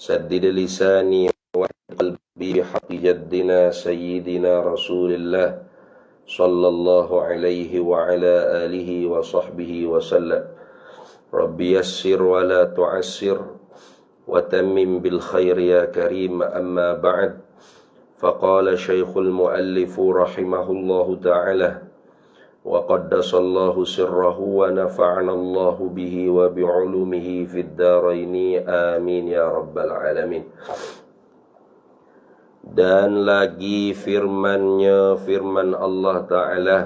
سدد لساني وقلبي بحق جدنا سيدنا رسول الله صلى الله عليه وعلى آله وصحبه وسلم. رب يسر ولا تعسر وتمم بالخير يا كريم. أما بعد، فقال شيخ المؤلف رحمه الله تعالى: وقدس الله سره ونفعنا الله به وبعلومه في الدارين آمين يا رب العالمين. Dan lagi firman-Nya, firman Allah Ta'ala: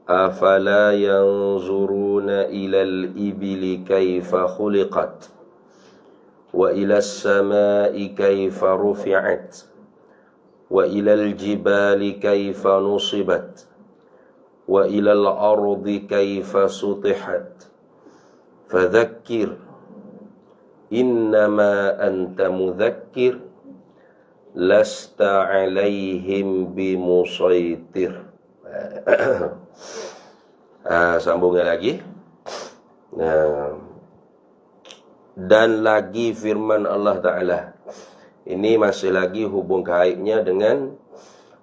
afala yanzuruna ilal ibili kaifa khuliqat wa ilas samai kaifa rufi'at wa ilal jibali kaifa nusibat wa ilal ardi kaifa sutihat fadhakkir innama anta mudhakkir lasta alaihim bimusaitir. Sambungnya lagi. Dan lagi firman Allah Ta'ala. Ini masih lagi hubung kaitnya dengan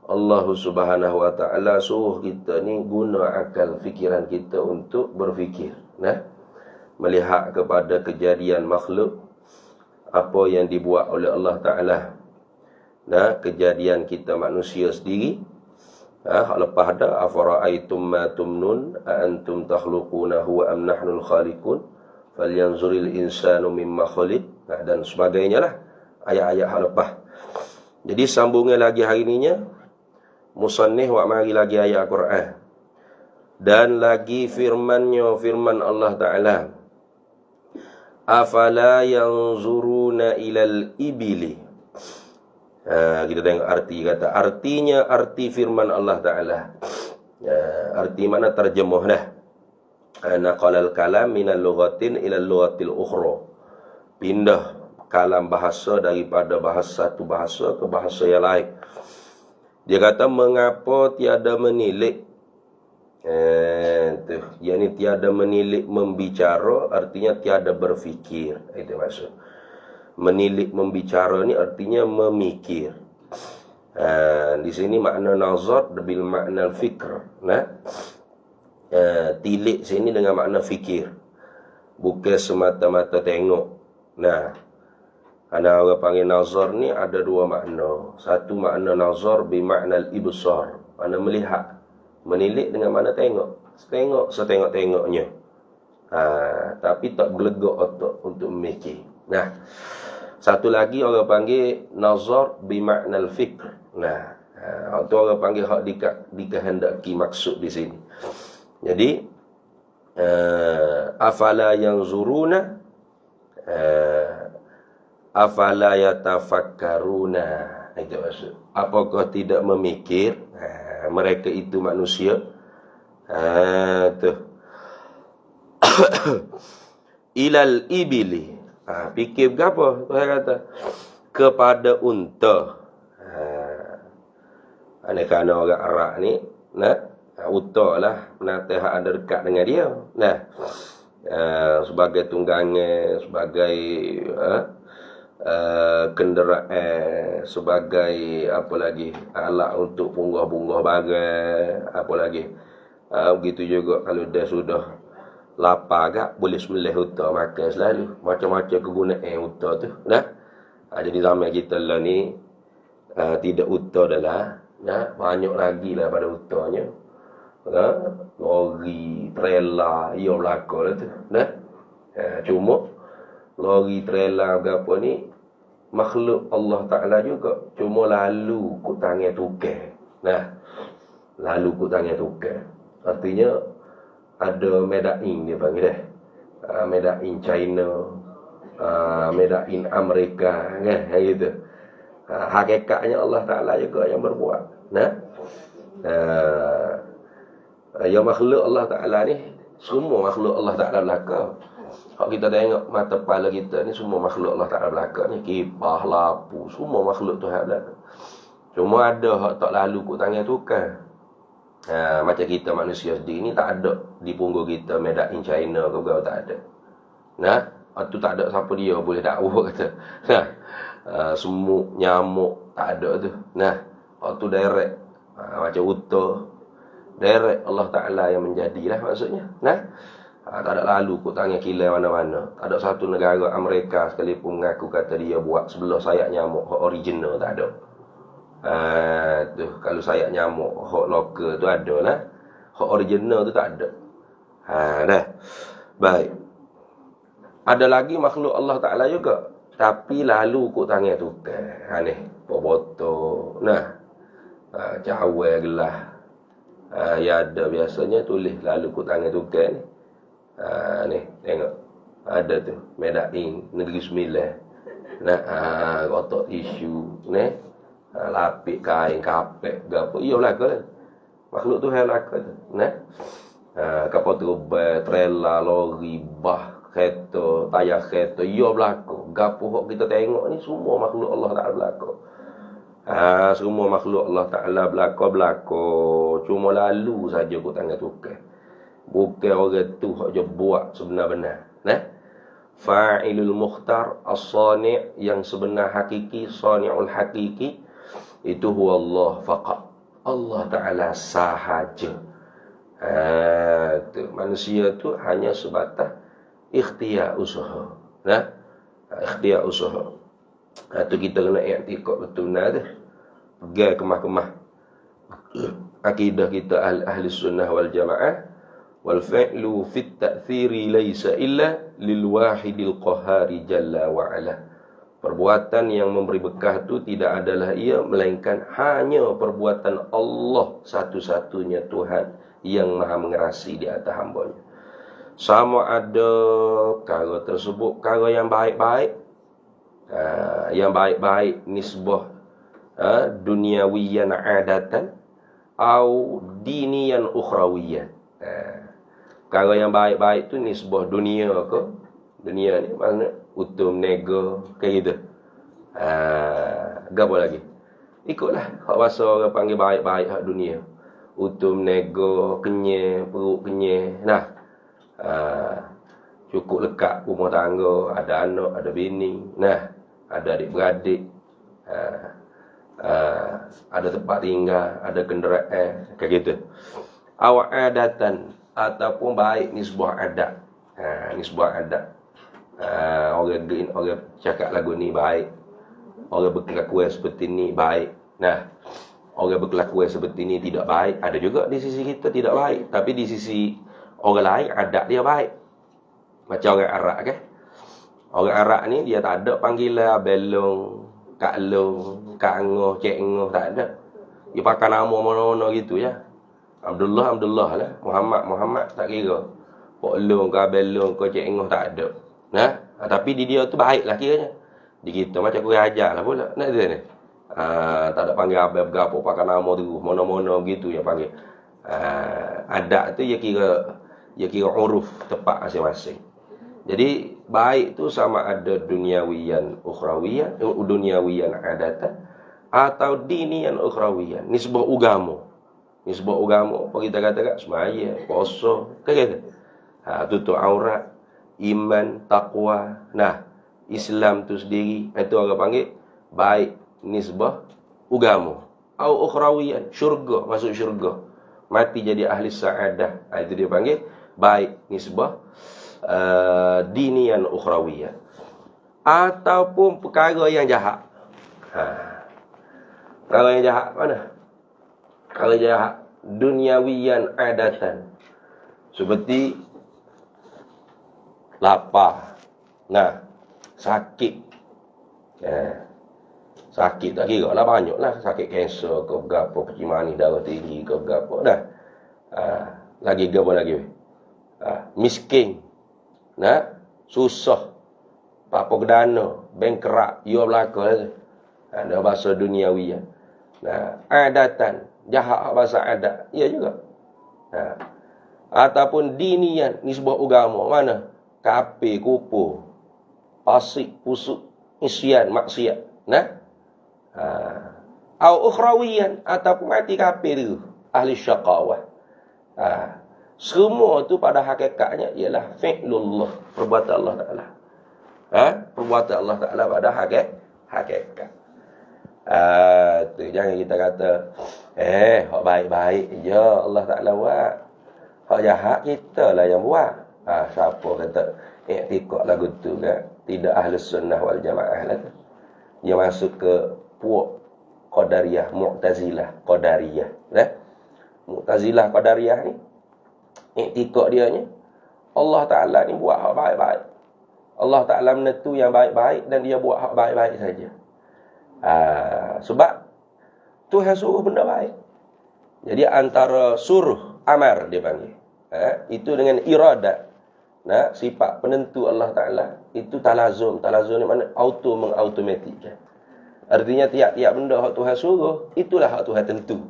Allah Subhanahu Wa Ta'ala suruh kita ni guna akal fikiran kita untuk berfikir. Melihat kepada kejadian makhluk, apa yang dibuat oleh Allah Ta'ala. Kejadian kita manusia sendiri. Lepas ada afara'aitum ma tumnun a antum takhluqunahu am nahnul khaliqun falyanzuril insanu mimma khuliq, dan sebagainya lah, ayat-ayat hal lepas. Jadi sambungnya lagi hari ininya musannif wa mari lagi ayat Quran. Dan lagi firman-Nya, firman Allah Ta'ala: afala yanzuruna ilal ibili. Kita tengok arti kata. Artinya arti firman Allah Ta'ala. Arti mana terjemuh dah. Naqalal kalam minal lughatin ilal lughatil ukhra. Pindah kalam bahasa daripada bahasa satu bahasa ke bahasa yang lain. Dia kata mengapa tiada menilik. Yang ni tiada menilik membicara, artinya tiada berfikir. Itu maksud. Menilik membicara ni artinya memikir. Di sini makna nazar bil makna fikr. Tilik sini dengan makna fikir, bukan semata-mata tengok. Ada orang panggil nazar ni ada dua makna. Satu makna nazar bi makna al-ibsar, makna melihat. Menilik dengan makna tengok. Tengok setengok-tengoknya. Tapi tak berlegak otak untuk memikir. Satu lagi orang panggil nazar bi makna al-fikr. Itu orang panggil hak dikehendaki maksud di sini. Jadi afala yanzuruna afala yatafakkaruna, itu maksud. Apakah tidak memikir mereka itu manusia? Ilal ibili, fikir berapa? Tuhan kata kepada unta. Kerana orang Arab ni unta lah penatih ada dekat dengan dia. Sebagai tunggangan, sebagai kenderaan, sebagai apa lagi, alat untuk punggah-punggah barang, apa lagi. Begitu juga kalau dia sudah lapar agak, boleh sembelih unta makan selalu. Macam-macam kegunaan unta tu. Jadi zaman kita lah ni tidak unta dah lah. Banyak lagi lah pada untanya. Lori, trailer, ia berlaku lah tu. Cuma lori, trailer apa ni makhluk Allah Ta'ala juga. Cuma lalu kut tangan tukar. Lalu kut tangan tukar. Artinya ada made in dia panggil dah. Made in China, made in Amerika, kan? Gitu. Hakikatnya Allah Ta'ala juga yang berbuat. Yang makhluk Allah Ta'ala ni, semua makhluk Allah Ta'ala belaka. Kalau kita tengok mata kepala kita ni, semua makhluk Allah Ta'ala belaka ni. Kipah, lapu, semua makhluk Tuhan belaka. Cuma ada hak tak lalu kut tangan tukar. Macam kita manusia sendiri ni tak ada di punggung kita made in China ke berapa, tak ada. Tu tak ada siapa dia boleh dakwah kata. Nah, semut, nyamuk tak ada tu. Nah, tu direct. Macam uta. Direct Allah Ta'ala yang menjadilah maksudnya. Nah, tak ada lalu kut tangan kilai mana-mana. Tak ada satu negara Amerika sekalipun mengaku kata dia buat sebelah sayap nyamuk hak original, tak ada. Tu kalau sayap nyamuk hak lokal tu ada lah. Hak original tu tak ada. Dah. Baik. Ada lagi makhluk Allah Ta'ala juga. Tapi lalu kut tangan tukar. Ni, botol. Nah, cawai gelah. Ya ada biasanya tulis lalu kut tangan tukar ni. Ni, tengok. Ada tu. Medaing, Negeri Sembilan. Nah, kotak tisu. Ni, lapik kain, kapek, gapo. Iya belaka lah. Makhluk tu hal belaka tu. Nah, kapal terbang, trailer, lori, bah, kereta, tayar kereta, ia berlaku. Gapo hok kita tengok ni semua makhluk Allah Ta'ala berlaku. Semua makhluk Allah Ta'ala berlaku. Cuma lalu saja kau tangan tukar. Bukan orang tu hok je buat sebenar-benar. Nah, fa'ilul mukhtar as-sani' yang sebenar hakiki, sani'ul hakiki itu huwa Allah faqat. Allah Ta'ala sahaja. Manusia tu hanya sebatas ikhtiar usaha. Nah, ikhtiar usaha. Tu kita kena i'tikad betul tu. Pegang kemah-kemah akidah kita ahli sunnah wal jamaah. Wal fi'lu fit ta'thiri laysa illa lil wahidil qahari jalla wa ala. Perbuatan yang memberi bekah tu tidak adalah ia melainkan hanya perbuatan Allah satu-satunya Tuhan yang maha mengerasi di atas hambanya. Sama ada perkara tersebut perkara yang baik-baik, yang baik-baik nisbah duniawiyan adatan atau diniyan ukhrawiyan. Perkara yang baik-baik tu nisbah dunia ke? Dunia ni makna utum nego kayak gitu. Gapo lagi? Ikutlah hak bahasa orang panggil baik-baik hak dunia. Utum nego, kenyeh, perut kenyeh. Nah, cukup lekat rumah tangga, ada anak, ada bini. Nah, ada adik-beradik. Ada tempat tinggal, ada kenderaan, kayak gitu. Awak adatan ataupun baik nisbah adat. Nisbah adat. Orang cakap lagu ni baik. Orang berkelakuan seperti ni baik. Nah, orang berkelakuan seperti ni tidak baik. Ada juga di sisi kita tidak baik. Tapi di sisi orang lain adat dia baik. Macam orang Arab kan. Orang Arab ni dia tak ada panggilan belong, kak long, kak ngoh, cik ngoh, tak ada. Dia pakai nama mana-mana gitu ya. Abdullah lah. Muhammad tak kira. Pok long, kak belong, kak cik ngoh tak ada. Nah, tapi di dia tu baik lah kiranya. Di kita macam kurang ajar lah pula. Nak dia ni. Tak ada panggil abang berapa pakai nama tu mana-mana gitu yang panggil. Adat tu dia kira uruf tepat masing-masing. Jadi baik tu sama ada duniawiyan ukhrawiyan, duniawiyan adatan atau dinian ukhrawiyan, nisbah agama. Nisbah agama apa kita katakan sembahyang, puasa, kata. Tutup aurat, iman, takwa. Nah, Islam tu sendiri itu orang panggil baik nisbah agama atau ukhrawiyan, syurga, masuk syurga. Mati jadi ahli sa'adah. Itu dia panggil baik nisbah dinian ukhrawiyan. Ataupun perkara yang jahat. Perkara yang jahat mana? Perkara jahat duniawiyan adatan. Seperti lapar. Nah, sakit. Sakit tak kira lah, banyak lah. Sakit kanser ke berapa, kecil manis, darah tinggi ke berapa. Dah. Lagi apa lagi? Miskin. Nah, susah. Apa kedana, bankrupt, ia belaka. Ada bahasa duniawi. Nah, adatan, jahat bahasa adat, ia juga. Ataupun dinian, nisbah agama, mana? Kafir, kufur, fasik, pusuk, isyan, maksiat. Nah, au ukhrawiyan ataupun mati kafir itu, ahli syaqawah. Semua tu pada hakikatnya ialah fi'lullah, perbuatan Allah Ta'ala. Perbuatan Allah Ta'ala pada hakikat. Tu jangan kita kata hak baik-baik je Allah Ta'ala buat, hak jahat kita lah yang buat. Siapa kata iktikad lagu tu kan? Tidak ahli sunnah wal jamaah lah tu. Dia masuk ke puak Qadariyah, Mu'tazilah Qadariyah. Mu'tazilah Qadariyah ni iktikad dia ni Allah Ta'ala ni buat hak baik-baik. Allah Ta'ala menentu yang baik-baik dan dia buat hak baik-baik saja. Sebab Tuhan suruh benda baik. Jadi antara suruh amar dia panggil. Itu dengan iradat. Sifat penentu Allah Ta'ala itu talazum. Talazum ni mana auto mengautomatikkan. Artinya tiap-tiap benda hak Tuhan suruh, itulah hak Tuhan tentu.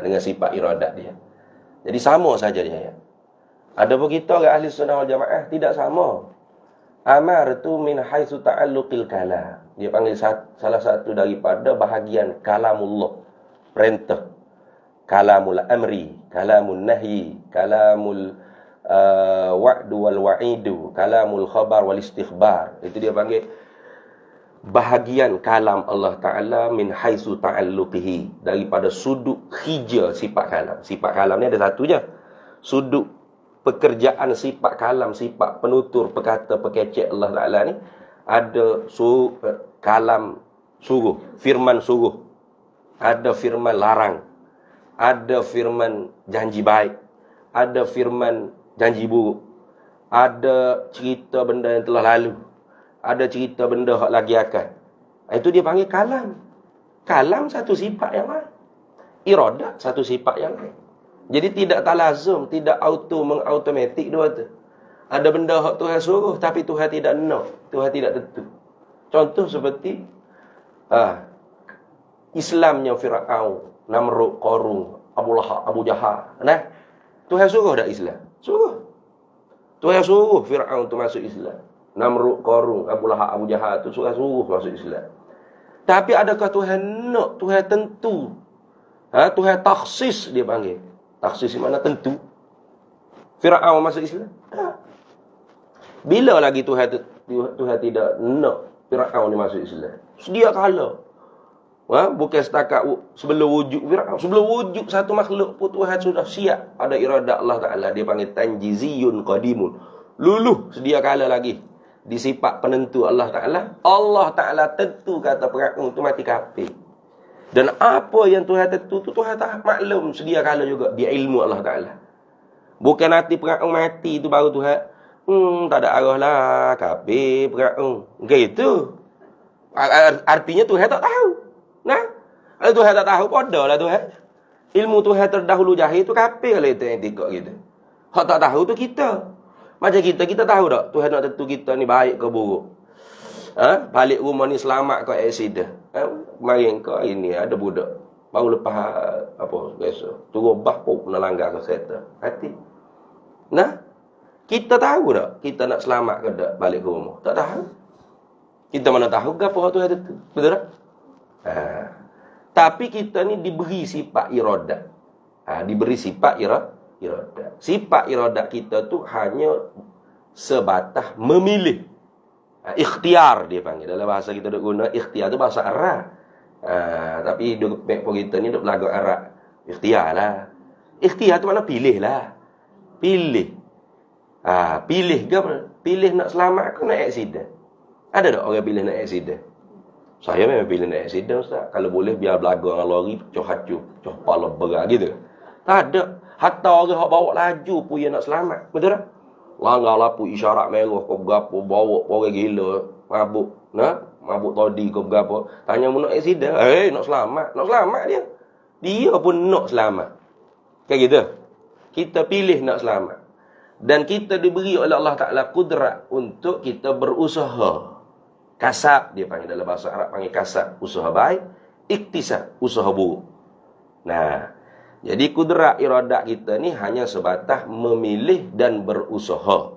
Dengan sifat iradat dia. Jadi sama saja dia. Adapun kita orang ahli sunnah wal jamaah tidak sama. Amar tu min haitsu ta'alluqil kalam. Dia panggil salah satu daripada bahagian kalamullah. Perintah. Kalamul amri, kalamun nahyi, kalamul wa'du wal wa'idu, kalamul khabar wal istikhbar. Itu dia panggil bahagian kalam Allah Ta'ala min haitsu ta'alluqihi. Daripada sudut hija sifat kalam. Sifat kalam ni ada satu je. Sudut pekerjaan sifat kalam, sifat penutur, perkata, pekecek Allah Ta'ala ni ada kalam suruh, firman suruh, ada firman larang, ada firman janji baik, ada firman janji buruk, ada cerita benda yang telah lalu, ada cerita benda yang lagi akan. Itu dia panggil kalam. Kalam satu sifat yang lain, iradat satu sifat yang lain. Jadi tidak talazum, tidak auto mengautomatik dua tu. Ada benda hak Tuhan suruh tapi Tuhan tidak nak, Tuhan tidak tentu. Contoh seperti Islamnya Firaun, Namrud, Qarun, Abu Lahab, Abu Jahal. Tuhan suruh tak Islam? Suruh. Tuhan suruh Firaun tu masuk Islam. Namrud, Qarun, Abu Lahab, Abu Jahal tu suruh masuk Islam. Tapi adakah Tuhan nak? Tuhan tentu. Tuhan takhsis dia panggil. Takhsis mana tentu. Firaun masuk Islam? Tak. Bila lagi Tuhan tidak nak Firaun ni masuk Islam? Sedia kala. Bukan setakat sebelum wujud Firaun. Sebelum wujud satu makhluk pun Tuhan sudah siap. Ada iradat Allah Ta'ala. Dia panggil tanjiziyun qadimun. Luluh sedia kala lagi. Di sifat penentu Allah Ta'ala. Allah Ta'ala tentu kata Firaun tu mati kafir. Dan apa yang Tuhan tentu tu Tuhan tak maklum sedia kala juga di ilmu Allah Ta'ala. Bukan nanti Firaun mati tu baru Tuhan tak ada arah lah, kafir Firaun. Gitu. Artinya Tuhan tak tahu. Kalau Tuhan tak tahu, bodoh lah Tuhan. Ilmu Tuhan terdahulu jahil tu kafir lah itu yang tiga gitu. Hak tak tahu tu kita. Macam kita tahu tak Tuhan nak tentu kita ni baik ke buruk. Balik rumah ni selamat ke accident. Kemarin ke hari ni ada budak baru lepas biasa turun bah pun nak langgar ke kereta hati. Kita tahu tak kita nak selamat ke tak balik ke rumah? Tak tahu. Kita mana tahu ke apa Tuhan tentu. Betul tak? Tapi kita ni diberi sifat iradat. Diberi sifat iradat. Sifat iradat kita tu hanya sebatas memilih. Ikhtiar dia panggil. Dalam bahasa kita duk guna ikhtiar tu bahasa Arab. Tapi hidup kita ni duk belagu Arab. Ikhtiar lah. Ikhtiar tu makna pilih lah. Pilih. Pilih ke apa? Pilih nak selamat ke nak accident? Ada tak orang pilih nak accident? Saya memang pilih nak accident Ustaz. Kalau boleh biar belagu dengan lori, coh hacu, coh pala berat gitu. Tak ada. Hatta orang yang bawa laju pun dia nak selamat. Betul tak? Langgar lapu isyarat merah kau berapa, bawa orang gila, mabuk, mabuk todi kau berapa. Tanya mu nak accident, nak selamat. Nak selamat dia. Dia pun nak selamat. Kayak gitu. Kita pilih nak selamat. Dan kita diberi oleh Allah Ta'ala kudrat untuk kita berusaha. Kasab, dia panggil dalam bahasa Arab, panggil kasab. Usaha baik, iktisab, usaha buruk. Jadi kudrat iradat kita ni hanya sebatas memilih dan berusaha.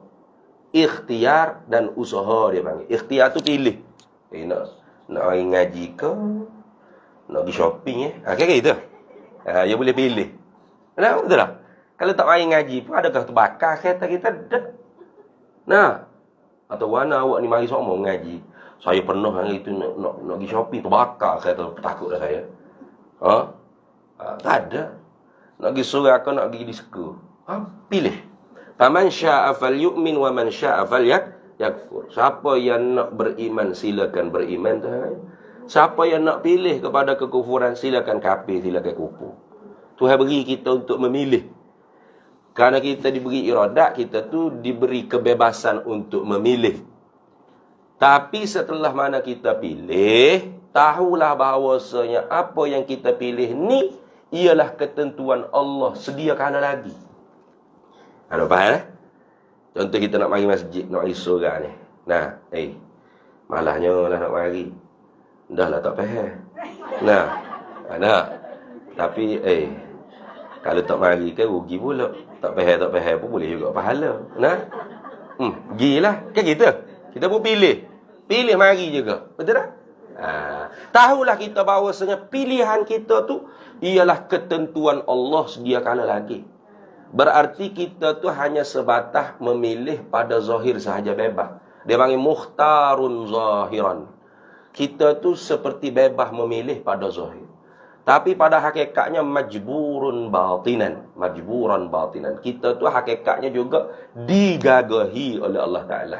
Ikhtiar dan usaha dia panggil. Ikhtiar tu pilih. Nak pergi ngaji ke? Nak pergi shopping kayak gitu. Dia boleh pilih. Betul tak? Kalau tak main ngaji pun adakah terbakar kereta kita? Atau mana awak ni mari semua mengaji? Saya pernah hari itu nak pergi shopping, terbakar saya takut dah saya. Ha? Tak ada. Nak pergi surau ke nak pergi disko. Pilih. Faman syaa'a falyu'min wa man syaa'a falyakfur. Siapa yang nak beriman silakan beriman Tuhan. Siapa yang nak pilih kepada kekufuran silakan kafir, silakan kufur. Tuhan beri kita untuk memilih. Kerana kita diberi iradat, kita tu diberi kebebasan untuk memilih. Tapi setelah mana kita pilih, tahulah bahawasanya apa yang kita pilih ni ialah ketentuan Allah sedia kala lagi. Ada faham? Contoh kita nak mari masjid, nak mari surau ni. Nah, malahnya lah nak mari. Dah lah tak faham. Nah. Tapi kalau tak mari kan rugi pula. Tak faham pun boleh juga pahala. Nah. Gilah. Kan kita pun pilih. Pilih mari juga. Betul tak? Tahulah kita bahawasanya pilihan kita tu ialah ketentuan Allah sedia kala lagi. Berarti kita tu hanya sebatas memilih pada zahir sahaja bebas. Dia panggil mukhtarun zahiran. Kita tu seperti bebas memilih pada zahir. Tapi pada hakikatnya majburan batinan. Kita tu hakikatnya juga digagahi oleh Allah Ta'ala.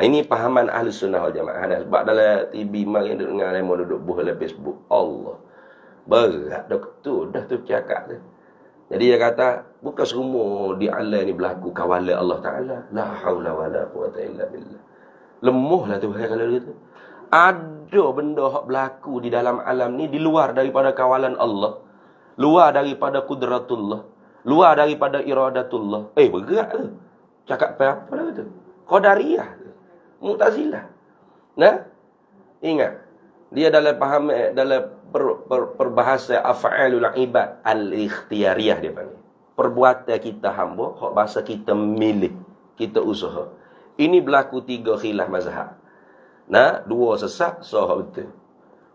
Ini pahaman ahli sunnah wal jamaah. Sebab dalam TV mari dengar mau duduk buh dalam Facebook. Allah. Berat dah tu cakap tu. Jadi dia kata, bukan semua di alam ni berlaku kawalan Allah Ta'ala. La haula wa la quwata illa billah. Lemahlah tu kalau gitu. Ada benda yang berlaku di dalam alam ni di luar daripada kawalan Allah. Luar daripada kudratullah. Luar daripada iradatullah. Berat tu. Cakap apa lah tu? Qadariyah tu. Mu'tazilah. Nah? Ingat. Dia dalam faham dalam perbahasa af'alul ibad al-ikhtiyariyah dia panggil. Perbuatan kita hamba, hak bahasa kita milih, kita usaha. Ini berlaku 3 khilaf mazhab. Nah, 2 sesat, so hak betul.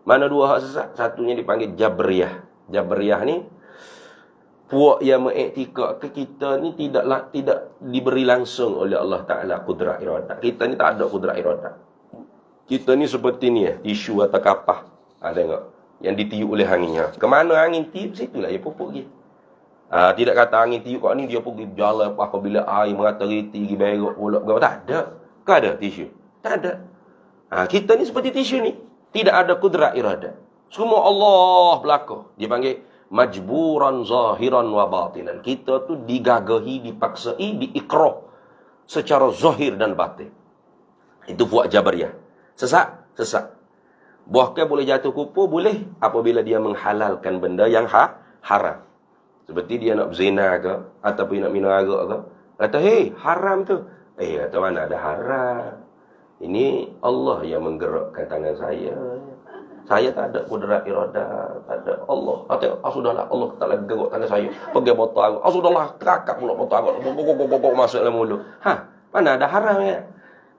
Mana 2 hak sesat? Satunya dipanggil Jabriyah. Jabriyah ni puak yang mengiktikad ke kita ni tidak diberi langsung oleh Allah Ta'ala kudrat iradat. Kita ni tak ada kudrat iradat. Kita ni seperti ni tisu atau kapah. Tengok. Yang ditiup oleh anginnya. Kemana angin tiup, situlah dia pupuk pergi. Tidak kata angin tiup kat ni, dia pergi jalan apabila air merata reti, pergi berok pula. Tak ada. Ke ada tisu? Tak ada. Kita ni seperti tisu ni. Tidak ada kudrat iradat. Semua Allah berlaku. Dia panggil majburan zahiran wa batinan. Kita tu digagahi, dipaksai, diikrah secara zahir dan batin. Itu buat Jabariyah. Sesat. Bahkan boleh jatuh kufur, boleh apabila dia menghalalkan benda yang haram. Seperti dia nak berzina ke, ataupun nak minum arak ke. Kata, haram tu. Kata mana ada haram. Ini Allah yang menggerakkan tangan saya. Saya tak ada kudrat iradah, tak ada Allah. Kata, sudahlah, Allah tak lagi gerak tangan saya. Pergi botol arak. Sudahlah, terakap pula botol arak. Masuk dalam mulut. Mana ada haram ya?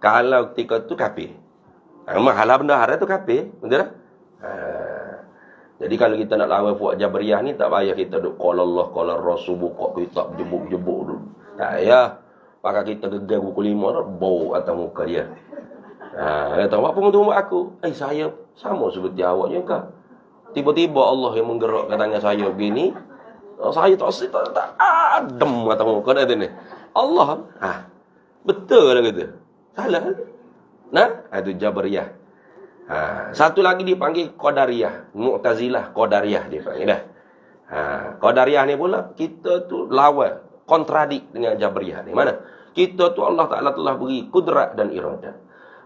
Kalau ketika tu kafir. Memang halal benda haram tu kafir. Betul tak? Jadi kalau kita nak lawan buat Jabriyah ni, tak payah kita duk qala Allah, qala Rasul, buka kitab, jebuk-jebuk dulu. Tak payah. Pakai kita gegar buku 5 bau atas muka dia. Kata, apa pun aku? Saya sama seperti awak juga. Tiba-tiba Allah yang menggerakkan tangan saya begini. Saya tak adem atas muka dia ni. Allah. Betul lah kata. Salah. Itu Jabriyah. Satu lagi dipanggil Qadariyah. Mu'tazilah, Qadariyah dia panggil dah. Qadariyah ni pula kita tu lawan, kontradik dengan Jabriyah ni. Mana? Kita tu Allah Ta'ala telah beri kudrat dan iradat.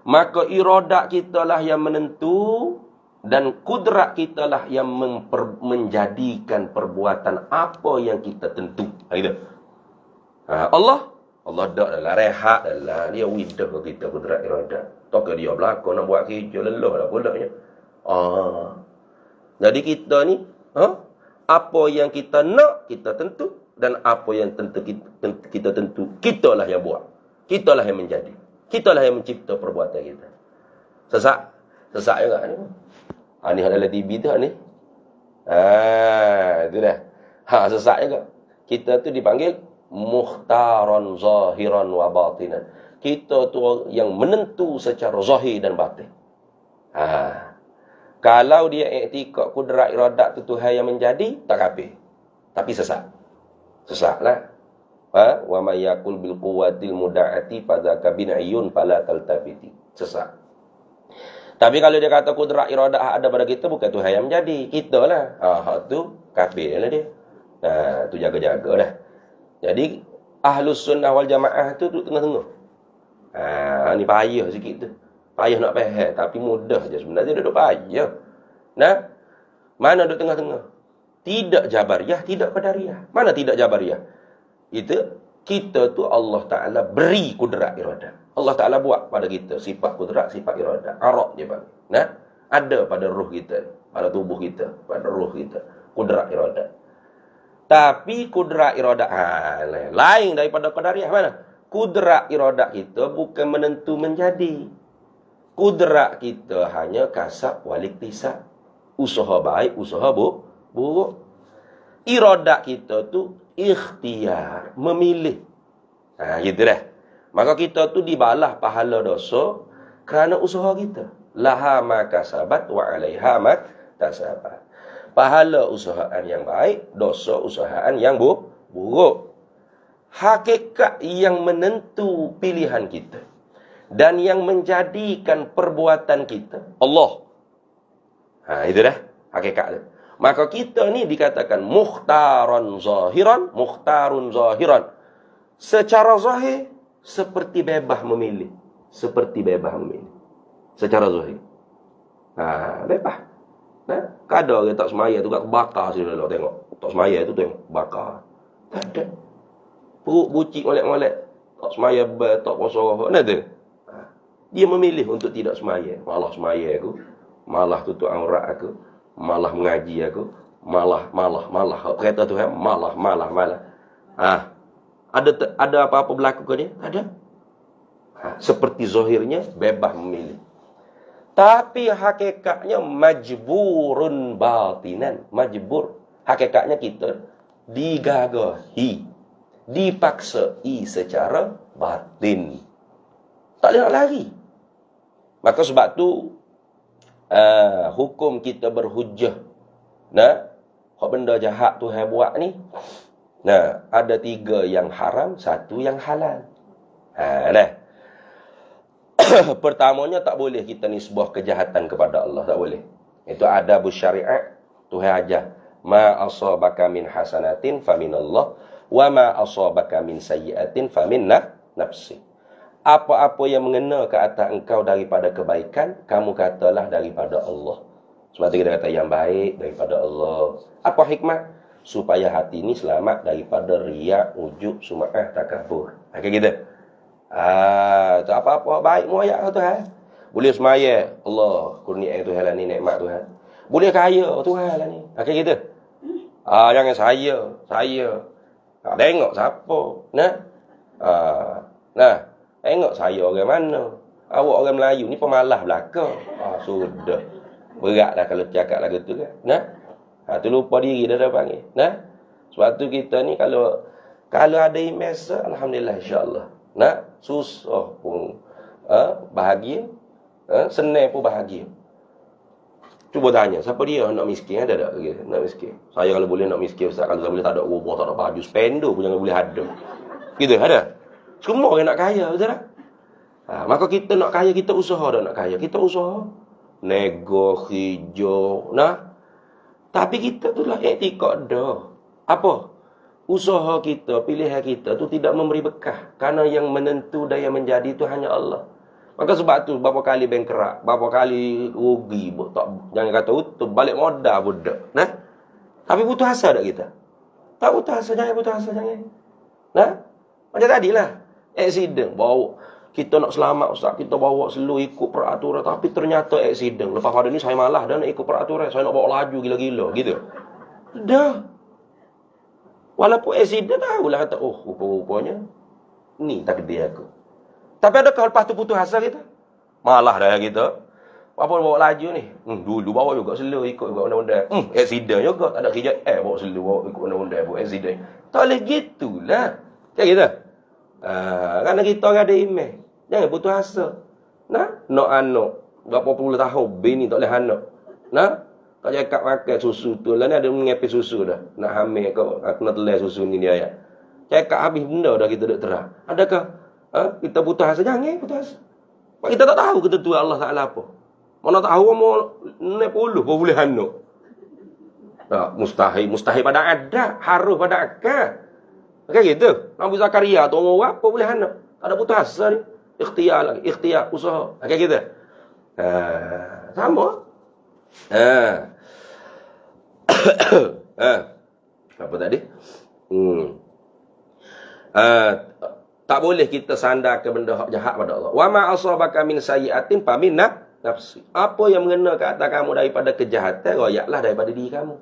Maka iradat kita lah yang menentu dan kudrat kita lah yang menjadikan perbuatan apa yang kita tentu. Gitu. Allah dak adalah rehat adalah dia widah ke kita kudrat iradat. Tak dia berlaku nak buat kerja lelah dah pulaknya. Jadi kita ni apa yang kita nak kita tentu dan apa yang kita tentu kitalah yang buat. Kitalah yang menjadi. Kitalah yang mencipta perbuatan kita. Sesak juga ni. Ni adalah TV tu ni. Itu dah. Sesak juga. Kita tu dipanggil mukhtaran zahiran wa batinan. kita tu yang menentu secara zahir dan batin. Kalau dia iktikad kudrat iradat tu Tuhan yang menjadi, tak kafir. Tapi sesat. Sesatlah. Wa may yaqul bil quwwatil muda'ati fadzaka bin'iyun fala taltafiti. Sesat. Tapi kalau dia kata kudrat iradat ada pada kita, bukan Tuhan yang menjadi, kita lah. Hak tu kafir lah dia. Tu jaga-jaga dah. Jadi Ahlus Sunnah wal Jamaah tu duduk tengah-tengah. Ni payah sikit tu. Payah nak faham, tapi mudah je sebenarnya, duduk payah. Mana duduk tengah-tengah? Tidak Jabariyah, tidak Qadariyah. Mana tidak Jabariyah? Itu kita tu Allah Ta'ala beri kudrat iradat. Allah Ta'ala buat pada kita sifat kudrat, sifat iradat. Arak je bang. Ada pada ruh kita, pada tubuh kita, pada ruh kita, kudrat iradat. Tapi kudrat iradat lain daripada Qadariyah. Mana? Kudrat iradat kita bukan menentu menjadi. Kudrat kita hanya kasab waliktisab. Usaha baik, usaha buruk. Iradat kita tu ikhtiar, memilih. Gitu dah. Maka kita tu dibalas pahala dosa kerana usaha kita. Laha ma kasabat wa 'alaiha ma tasabat. Pahala usahaan yang baik, dosa usahaan yang buruk. Hakikat yang menentu pilihan kita dan yang menjadikan perbuatan kita Allah. Itu dah hakikat dia. Maka kita ni dikatakan mukhtarun zahiran. Secara zahir seperti bebas memilih. Secara zahir. Bebas. Kadang orang tak semaya tu kat bakar sini lah tengok. Tak semaya tu tengok bakar. Tak ada. Perut bucik molek-molek. Tak semaya, tak puasa apa. Tu. Dia memilih untuk tidak semaya. Malah semaya aku. Malah tutup aurat aku. Malah mengaji aku. Malah. Kata Tuhan, malah. Ada apa-apa berlaku ke dia? Tak ada. Seperti zahirnya, bebas memilih. Tapi hakikatnya majburun batinan. Majbur. Hakikatnya kita digagahi. Dipaksai secara batin. Tak boleh nak lari. Maka sebab tu hukum kita berhujjah. Hak benda jahat Tuhan buat ni. Ada 3 yang haram, 1 yang halal. Pertamanya tak boleh kita nisbah kejahatan kepada Allah, tak boleh. Itu adabus syariat. Tuhan ajar, ma asabaka min hasanatin faminallah wa ma asabaka min sayyiatin famin nafsi. Apa-apa yang mengena ke atas engkau daripada kebaikan, kamu katalah daripada Allah. Sebab tu kita kata yang baik daripada Allah. Apa hikmah? Supaya hati ni selamat daripada riak, ujub, sum'ah, takabur. Kayak gitu. Tak apa-apa baik mu ayat Tuhan. Boleh semaya, Allah kurnia Tuhan lah ni, nikmat Tuhan. Boleh kaya Tuhan lah ni. Kayak gitu. Jangan saya. Tengok siapa. Tengok saya orang mana. Awak orang Melayu ni pemalas belaka. Sudah. Berat dah kalau cakap lagu tu kan. Tu lupa diri dah panggil. Sebab tu kita ni kalau ada imej, alhamdulillah insya-Allah. Susah pun bahagia. Senang pun bahagia. Cuba tanya, siapa dia nak miskin? Ada tak? Nak miskin. Saya kalau boleh nak miskin, Ustaz. Kalau saya boleh tak ada rumah, tak ada baju, spender pun jangan boleh ada. Gitu, ada? Semua orang nak kaya, betul tak? Maka kita nak kaya, kita usaha dah nak kaya. Kita usaha. Nego, hijau, Tapi kita tu lah etikad dah. Apa? Usaha kita, pilihan kita tu tidak memberi bekah. Karena yang menentu dan yang menjadi itu hanya Allah. Maka sebab tu, berapa kali bankrupt, berapa kali rugi, jangan kata utuh, balik modal budak. Tapi putus asa tak kita? Tak putus asa, jangan putus asa, jangan. Macam tadilah. Accident, bawa. Kita nak selamat, Ustaz. Kita bawa slow ikut peraturan. Tapi ternyata accident. Lepas pada ni saya malah dah nak ikut peraturan. Saya nak bawa laju gila-gila. Gitu. Dah. Walaupun accident tahulah kata, rupa-rupanya ni takdir aku. Tapi adakah lepas tu putus asa kita? Malah dah kita. Apa bawa laju ni? Dulu bawa juga slow ikut undang-undang. Accident juga. Tak ada kerja. Bawa slow bawa ikut undang-undang. Bawa accident. Tak boleh gitulah. Kayak gitu. Kerana kita orang ada imej. Jangan putus asa. Nak anak. Berapa puluh tahun, bini tak boleh anak. Tak cakap makan susu tu. Lah ni ada mengepis susu dah. Nak hamil kau, aku nak telan susu ni dia ayat. Cakap habis benda dah kita duk terang. Adakah kita putus asa? Jangan putus asa. Sebab kita tak tahu ketentuan Allah Ta'ala apa. Mana tahu mau 60 pun boleh anak. Mustahil pada adat, harus pada akal. Kan gitu. Nabi Zakaria tu umur apa boleh anak? Tak ada putus asa ni. Ikhtiar lagi, ikhtiar usaha. Kan gitu. Sama. Apa tadi? Tak boleh kita sandar ke benda hak jahat pada Allah. Wa ma asabaka min sayyi'atin fa min nafsi. Apa yang mengena ke atas kamu daripada kejahatan, royaklah daripada diri kamu.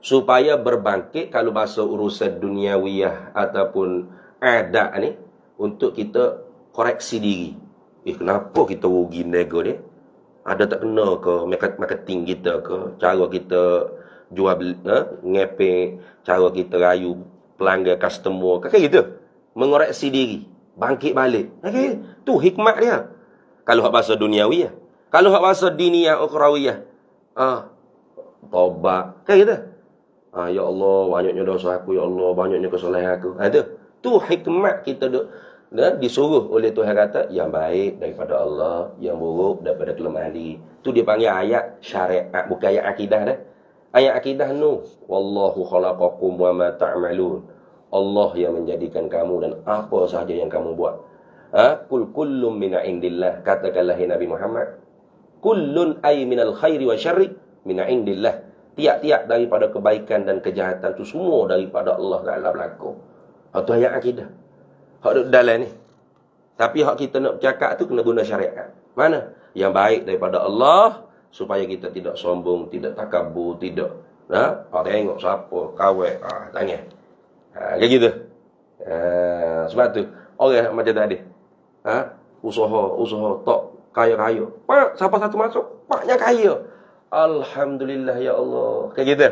Supaya berbangkit kalau bahasa urusan duniawiyah ataupun adat ni, untuk kita koreksi diri. Kenapa kita rugi nego ni? Ada tak kena ke marketing kita ke? Cara kita jual ngepeng, cara kita rayu pelanggan, customer, kayak gitu. Mengoreksi diri, bangkit balik. Okay. Tu hikmat dia. Kalau hak bahasa duniawiyah. Kalau hak bahasa diniyah ukhrawiyah, taubat. Kayak gitu. Ya Allah, banyaknya dosa aku, ya Allah, banyaknya kesalahan aku. Tu hikmat kita disuruh oleh Tuhan kata, yang baik daripada Allah, yang buruk daripada kelemahan diri. Tu dia panggil ayat syariat, bukan ayat akidah dah. Ayat akidah nu, wallahu khalaqakum wa ma ta'malun. Allah yang menjadikan kamu dan apa sahaja yang kamu buat. Kullum min indillah. Katakanlah Nabi Muhammad, kullun ay minal khairi wa syarri min indillah. Tiap-tiap daripada kebaikan dan kejahatan tu semua daripada Allah Taala berlaku. Itu ayat akidah. Hak duk dalam ni. Tapi hak kita nak bercakap tu kena guna syariat. Mana? Yang baik daripada Allah, supaya kita tidak sombong, tidak takabur, tidak tengok siapa kawek, tanya. Kayak gitu. Sebab tu orang macam tadi. Usaha tak kaya-kaya. Pak, siapa satu masuk, paknya kaya. Alhamdulillah ya Allah. Kayak gitu.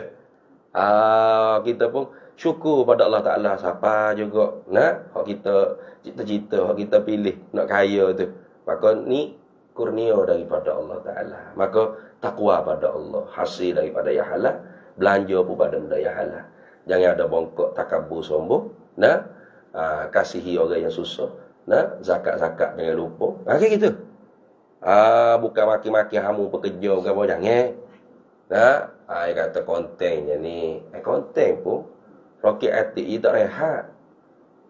Kita pun syukur pada Allah Ta'ala. Siapa juga hak kita cita-cita, hak kita pilih nak kaya tu. Maka ni kurnia daripada Allah Ta'ala. Maka takwa pada Allah, hasil daripada yang halal, belanja pun pada benda yang halal. Jangan ada bongkok, takabur, sombong. Kasihi orang yang susah. Zakat-zakat jangan lupa. Kayak gitu. Bukan maki-maki hamu pekerja ke apa, jangan. Dia kata kontennya ni. Konten pun roket atik dia tak rehat.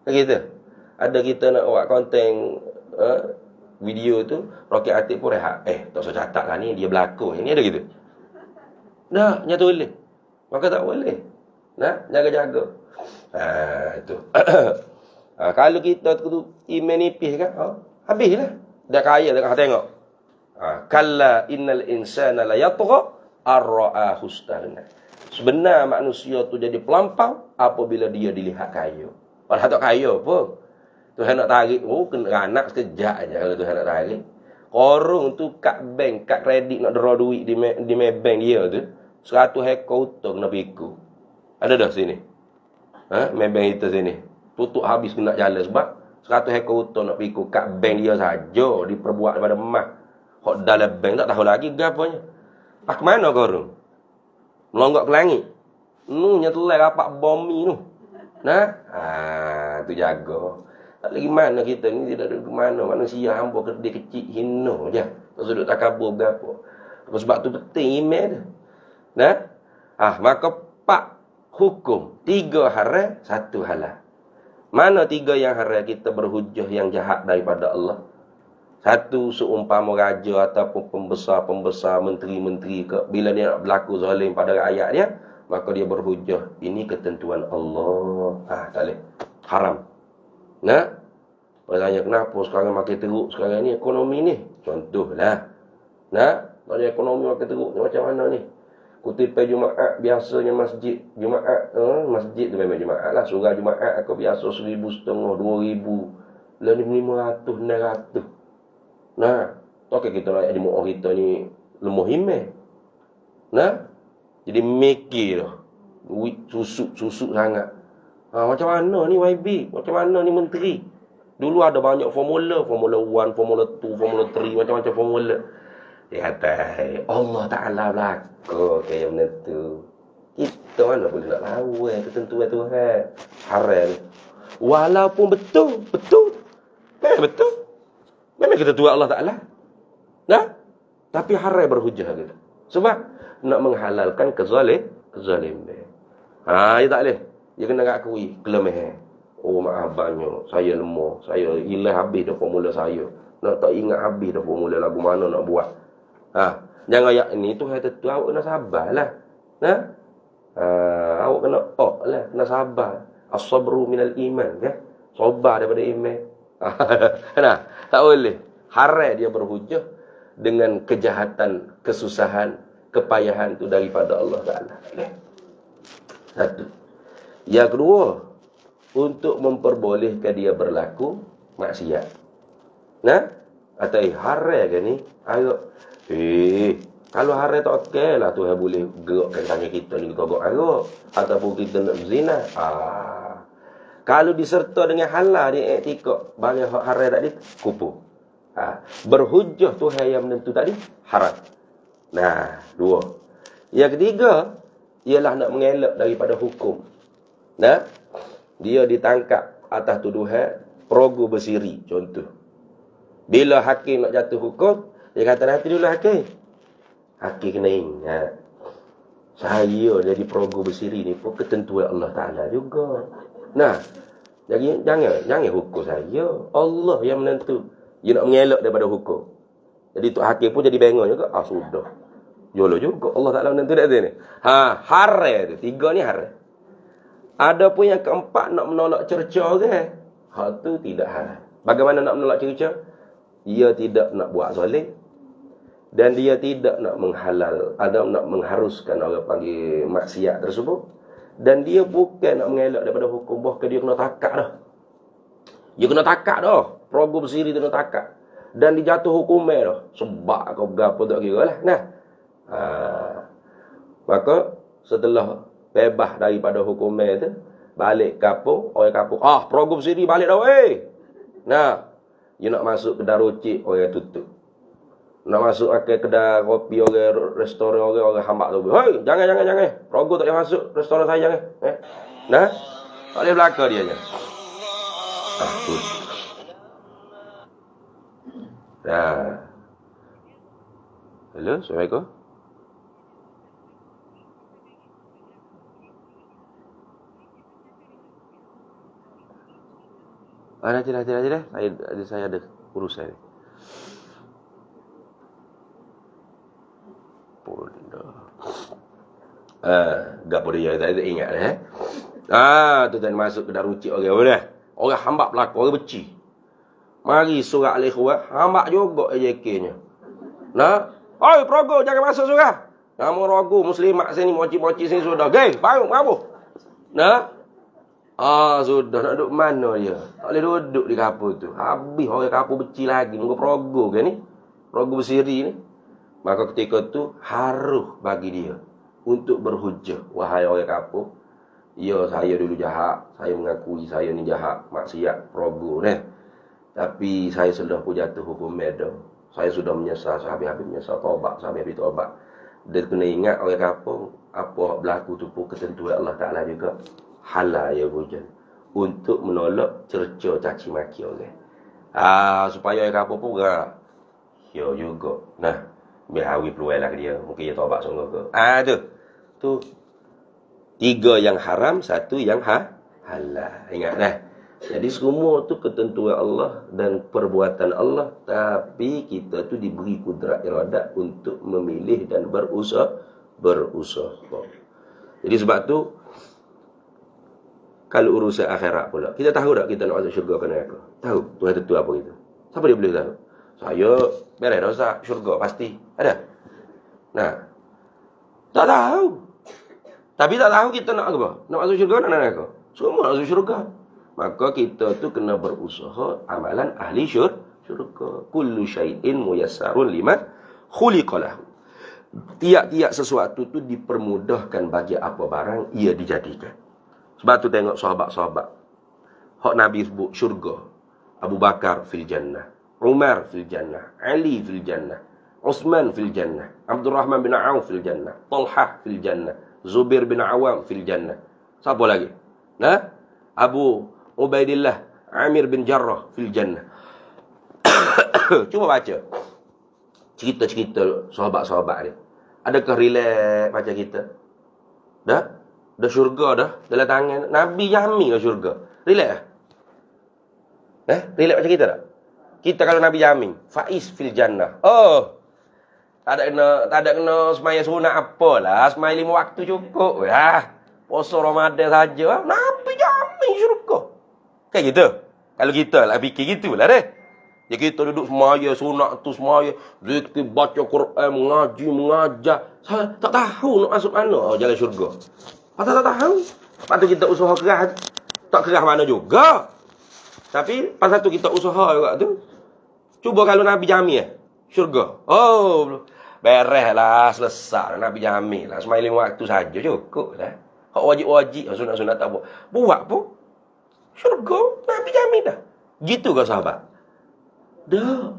Kayak gitu. Ada kita nak buat konten video tu, roket atik pun rehat. Tak usah catat lah ni, dia berlakon. Ini ada gitu. Nyata boleh. Maka tak boleh. Jaga-jaga. Itu. Kalau kita tu iman nipis kan, habislah. Dah kaya dah tengok. Kalla innal insana la yatgha ar-ra'ahu istaghna. Sebenar manusia tu jadi pelampau apabila dia dilihat kaya. Padahal tak kaya pun. Tuhan nak tarik, kena anak sekejap aja kalau Tuhan nak tarik. Korang tu kad bank, kad kredit nak draw duit di Maybank dia tu, 100 ekor utang kena pikul. Ada dah sini. Maybank kita sini. Tutup habis kena jalan sebab 100 ekor utang nak pikul kad bank dia saja diperbuat daripada emas. Hak dalam bank tak tahu lagi gapanya. Ke mana korang? Melonggak ke langit. Nyetelai rapat bumi tu. Tu jaga. Tak lagi mana kita ni, tidak ada ke mana. Manusia hamba kedai kecil hina je. Tak sudut takabur berapa. Sebab tu penting iman tu. Maka 4 hukum. 3 haram, 1 halal. Mana 3 yang haram? Kita berhujah yang jahat daripada Allah. 1, seumpama raja ataupun pembesar-pembesar, menteri-menteri ke, bila dia nak berlaku zalim pada rakyat dia, maka dia berhujah, ini ketentuan Allah. Tak boleh. Haram. Bertanya kenapa sekarang makin teruk sekarang ni ekonomi ni? Contohlah. Tanya ekonomi makin teruk ni macam mana ni? Kutipan Jumaat, biasanya masjid Jumaat, masjid tu memang Jumaat lah. Surah Jumaat aku biasa 1,500, 2,000. Lah ni 500, 600. Takkan kita nak jadi mu'ah kita ni lemah iman. Jadi mikir dah. Duit susuk sangat. Macam mana ni YB? Macam mana ni menteri? Dulu ada banyak formula 1, formula 2, formula 3, macam-macam formula. Dia kata, Allah Ta'ala belaka kayak benda tu. Kita mana boleh nak lawan ketentuan Tuhan. Haram. Walaupun betul. Betul. Memang ketentuan Allah Ta'ala. Nah, tapi haram berhujah gitu. Sebab nak menghalalkan kezaliman. Dia tak boleh. Dia kena akui kelemahan. Oh, maaf banyak. Saya lemah. Saya hilang habis dah formula saya. Nak tak ingat habis dah formula lagu mana nak buat. Jangan ayat ni tu kata tu awak kena sabarlah. Awak kena lah, kena sabar. As-sabru minal iman, kan? Sabar daripada iman. Tak boleh. Haram dia berhujah dengan kejahatan, kesusahan, kepayahan tu daripada Allah Ta'ala. Satu. Yang kedua, untuk memperbolehkan dia berlaku maksiat. Atau haram ke ni? Kalau haram tak okey lah Tuhan boleh gerakkan tangan kita ni kita gerak ataupun kita nak berzina. Kalau diserta dengan halal dia iktikad bagi haram tadi kufur. Berhujah Tuhan yang menentu tadi haram. Dua. Yang ketiga ialah nak mengelak daripada hukum. Dia ditangkap atas tuduhan perogu bersiri contoh. Bila hakim nak jatuh hukum, dia kata nanti dulu hakim. Hakim kena ingat. Saya jadi perogu bersiri ni pun ketentuan Allah Ta'ala juga. Jadi jangan hukum saya. Allah yang menentu. Dia nak mengelak daripada hukum. Jadi Tok Hakim pun jadi bengong juga. Sudah. Yolo juga. Allah Ta'ala menentu dah ni. Haram tu. Tiga ni haram. Ada pun yang keempat nak menolak cerca ke? Tu tidak haram. Bagaimana nak menolak cerca? Dia tidak nak buat zalim. Dan dia tidak nak menghalal. Ada nak mengharuskan orang panggil maksiat tersebut. Dan dia bukan nak mengelak daripada hukum. Bahkan dia kena takak dah. Dia kena takak dah. Perogu bersiri tu kena takak. Dan dijatuh hukumnya dah. Sebab kau berapa tak kira lah. Maka setelah bebas daripada hukumnya tu, balik kapung, orang kapung, perogu bersiri balik dah weh. Dia nak masuk kedai rocik, orang tutup. Nak masuk ke kedai kopi, orang restoran, orang hambak tu. Hei, jangan. Perogu tak boleh masuk restoran saya jangan. Tak boleh belakang dia je. Halo, Assalamualaikum. Nanti dah. Saya ada urusan. Gapo dia tak ingat tu tadi masuk kedai rucik orang. Orang hambak belakang, orang beci. Mari surat al-ikhwah, hambak juga AJK-nya. Oi, perogu jangan masuk surat. Nama rogu muslimat sini, moci-moci sini sudah. Geng, bangun. Sudah nak duduk mana dia? Tak boleh duduk di kapur tu. Habis orang kapur beci lagi. Nunggu perogu ke ni? Perogu bersiri ni. Maka ketika tu harus bagi dia untuk berhujah. Wahai orang kapur, ya saya dulu jahat. Saya mengakui saya ni jahat. Maksiat, perogu ni. Tapi saya sudah pun jatuh hukum medan. Saya sudah menyesal. Sehabis-habis menyesal. Taubat. Sehabis-habis taubat. Dia kena ingat orang kapur. Apa berlaku tu pun ketentuan Allah Ta'ala juga. Halal ya hujan. Untuk menolak cerca caci maki orang. Supaya orang kapur pun gerak. Ya juga. Biar hawi peluang lah ke dia. Mungkin dia taubat sungguh ke. Tu. 3 yang haram, 1 yang halal. Ingat dah. Jadi semua tu ketentuan Allah dan perbuatan Allah. Tapi kita tu diberi kudrat iradat untuk memilih dan berusaha. Jadi sebab tu, kalau urusan akhirat pula, kita tahu tak kita nak masuk syurga ke neraka? Tahu Tuhan tentu apa itu? Siapa dia boleh tahu? Saya beres dosa syurga pasti. Ada? Tak tahu. Tapi tak tahu kita nak apa? Nak masuk syurga nak neraka? Semua nak masuk syurga. Maka kita tu kena berusaha amalan ahli syurga. Kullu syai'in muyassarun liman khuliqa lahu. Tiap-tiap sesuatu tu dipermudahkan bagi apa barang ia dijadikan. Sebab tu tengok sahabat-sahabat. Hak Nabi sebut syurga. Abu Bakar fil jannah, Umar fil jannah, Ali fil jannah, Utsman fil jannah, Abdurrahman bin Auf fil jannah, Talhah fil jannah, Zubair bin Awam fil jannah. Siapa lagi? Nah, Abu Ubaidillah Amir bin Jarrah fil jannah. Cuba baca cerita-cerita sahabat-sahabat ni. Adakah relax macam kita? Dah? Dah syurga dah dalam tangan. Nabi jamin dah syurga. Relax lah. Relax macam kita tak? Kita kalau Nabi jamin, faiz fil jannah. Oh. Tak ada kena semaya sunat apalah. Semaya 5 waktu cukup. Puasa Ramadan saja. Nabi jamin syurga. Kan gitu? Kalau kita lah fikir gitulah deh. Ya kita duduk semaya sunat tu semaya, zikir, baca Quran, mengaji, mengajar. Tak tahu nak masuk mana jalan syurga. Pasal tak tahu. Lepas tu kita usaha keras. Tak keras mana juga. Tapi pasal tu kita usaha juga tu. Cuba kalau Nabi jamin syurga. Oh, beres lah, selesai. Nabi jamin lah. Semaya 5 waktu saja cukup lah. Hak wajib-wajib, sunat-sunat tak buat. Buat pun. Syurga, Nabi jamin dah. Gitu ke sahabat? Dah.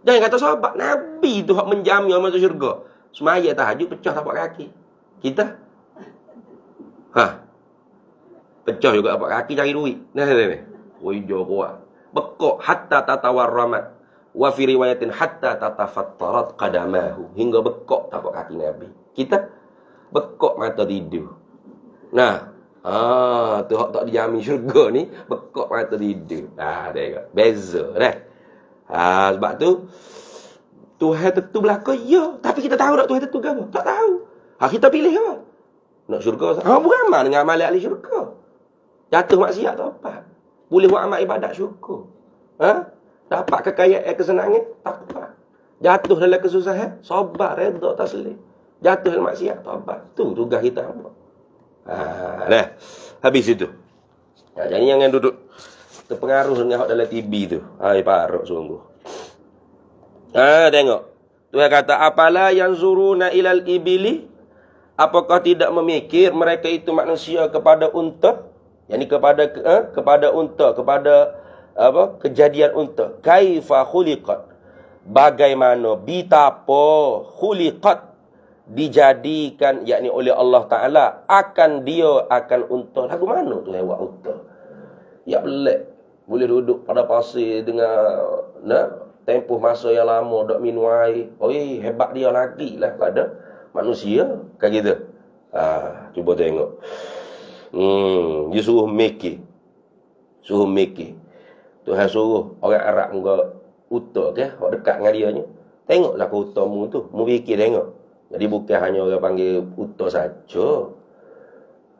Jangan kata sahabat. Nabi tu hak menjamin orang masuk syurga. Semaya tahajud pecah tapak kaki. Kita? Pecah juga tapak kaki cari duit. Nah. Wujud kuat. Bekok hatta tatawarramat. Wa fi riwayatin hatta tatafattarat qadamahu. Hingga bekok tapak kaki Nabi. Kita? Bekok mata tidur. Nah. Tu hak tak dijamin syurga ni. Bekok mata tidur. Tengok. Beza dah. Sebab tu Tuhan tentu berlaku ya. Tapi kita tahu tak Tuhan tentu ke apa? Tak tahu. Kita pilih apa? Nak syurga. Beramal dengan amal ahli syurga. Jatuh maksiat tak apa. Boleh buat amal ibadat syurga. Dapat kekayaan, kesenangan, tak apa. Jatuh dalam kesusahan, sabar, redha, taslim. Jatuh dalam maksiat, tak apa. Tu tugas kita apa. Dah. Habis itu. Jadi jangan duduk terpengaruh dengan hak dalam TV tu. Parok sungguh. Tengok. Tuhan kata, apalah yang zuruna ilal ibili? Apakah tidak memikir mereka itu manusia kepada unta? Yani kepada unta, kepada kejadian unta. Kaifa khuliqat? Bagaimana, bitapa khuliqat dijadikan, yakni oleh Allah Ta'ala akan unta. Lagu mana tu yang buat unta? Ya pelik. Boleh duduk pada pasir dengan tempoh masa yang lama dok minum air. Hebat dia lagi lah pada manusia. Kan gitu. Cuba tengok. Dia suruh mikir. Tuhan suruh orang Arab muka uta ke, hok dekat dengan dia ni. Tengoklah ke utamu tu, mu fikir tengok. Jadi bukan hanya orang panggil uta saja.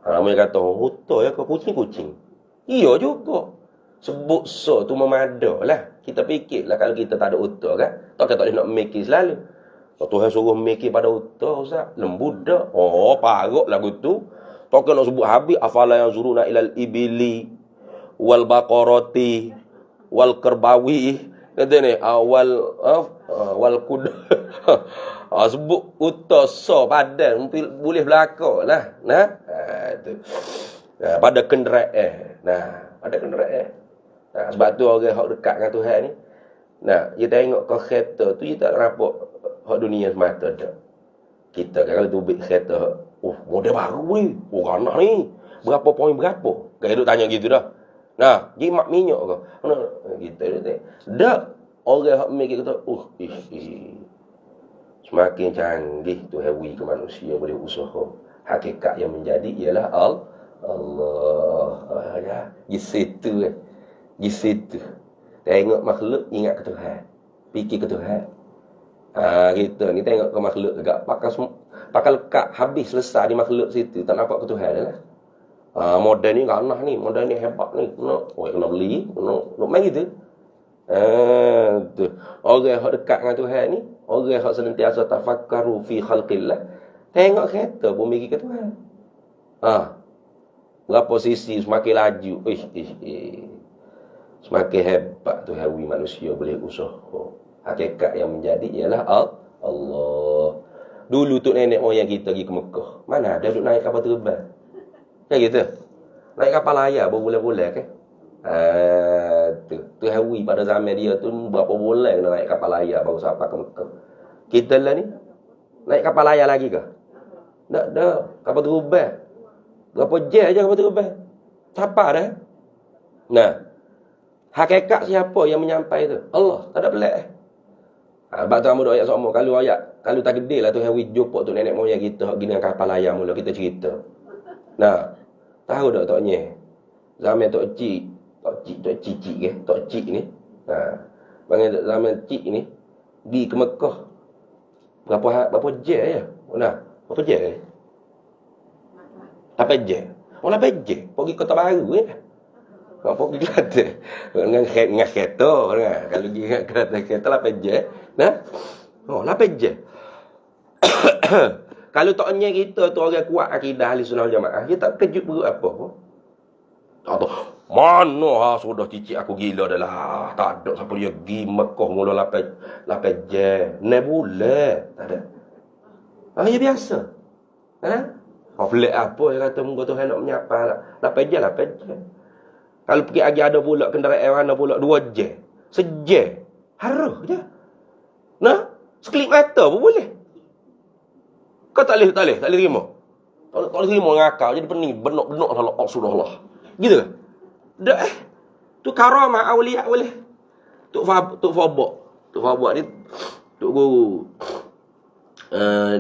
Mereka kata uta ya ke kucing-kucing. Iya juga. Sebut so tu memada lah. Kita fikirlah kalau kita tak ada uta kan. Tak boleh nak mikir selalu. Tuhan suruh mikir pada uta Ustaz. Lembut dah. Parok lagu tu. Tak nak sebut habis. Afala yang zuruna ilal ibili wal baqarati wal kerbawi. Kata ni wal kuda. Sebut uta so padan boleh belakang lah. Tu. Pada kenderaan. Pada kenderaan. Sebab tu orang hak dekat dengan Tuhan ni. Dia tengok ke kereta tu, dia tak nampak hak dunia semata dah. Kita kan kalau tu kereta, model baru ni. Anak ni. Berapa poin berapa? Kan duk tanya gitu dah. Jimat minyak ke? Kita dia dah. Orang hak mikir kata, semakin canggih Tuhan beri ke manusia boleh usaha. Hakikat yang menjadi ialah Allah. Di situ. Tengok makhluk, ingat ke Tuhan. Fikir ke Tuhan. Kita ni tengok ke makhluk agak pakai lekat habis selesai di makhluk situ, tak nampak ke Tuhan lah. Model ni ganah ni, model ni hebat ni. Kena beli, nak main gitu. Tu. Orang yang dekat dengan Tuhan ni, orang yang senantiasa tafakkaru fi khalqillah. Tengok kereta pun mikir ke Tuhan. Berapa sisi semakin laju. Semakin hebat Tuhan beri manusia boleh usaha. Hakikat yang menjadi ialah Allah. Dulu tu nenek moyang kita pergi ke Mekah. Mana ada duduk naik kapal terbang. Kan gitu. Naik kapal layar berbulan-bulan kan. kata. Tu Hawi pada zaman dia tu berapa bulan kena naik kapal layar baru sampai ke Mekah. Kita lah ni naik kapal layar lagi ke? Tak dah. Kapal terbang. Berapa jam aja kapal terbang. Siapa dah? Nah, hakikat siapa yang menyampai tu? Allah, tak ada pelik. Sebab tu kamu ayat sama. Kalau tak gede lah tu Hawi jumpa tu nenek moyang kita gini kapal layar mula kita cerita. Nah, tahu tak toknya? Zaman Tok Cik ke? Tok Cik ni. Panggil zaman Cik ni di ke Mekah. Berapa jam ya? Nah, berapa jam? 8 jam. 8 jam. Pergi Kota Baru ya. Kau pergi Kelantan. Dengan kereta. Kalau pergi dengan kereta 8 jam. Nah? 8 jam. Kalau taknya kita tu orang kuat akidah Ahli Sunnah Wal Jamaah, dia tak kejut perut apa pun. Tak tahu. Mana sudah cicik aku gila dah lah. Tak ada siapa dia pergi Mekah mula 8 jam. 6 bulan. Tak ada. Ya biasa. Pelik apa dia kata muka tu hendak menyapa lah. 8 jam. Kalau pergi lagi ada pula kenderaan mana pula 2 jam. Sejam. Haruh je. Nah, sekelip mata pun boleh. Kau tak boleh terima. Tak boleh terima ngakak. Jadi pening. Benak-benak salah. Oh, sudahlah. Gitu kan? Dah tu karamah awliya boleh. Tok Fabak ni tok guru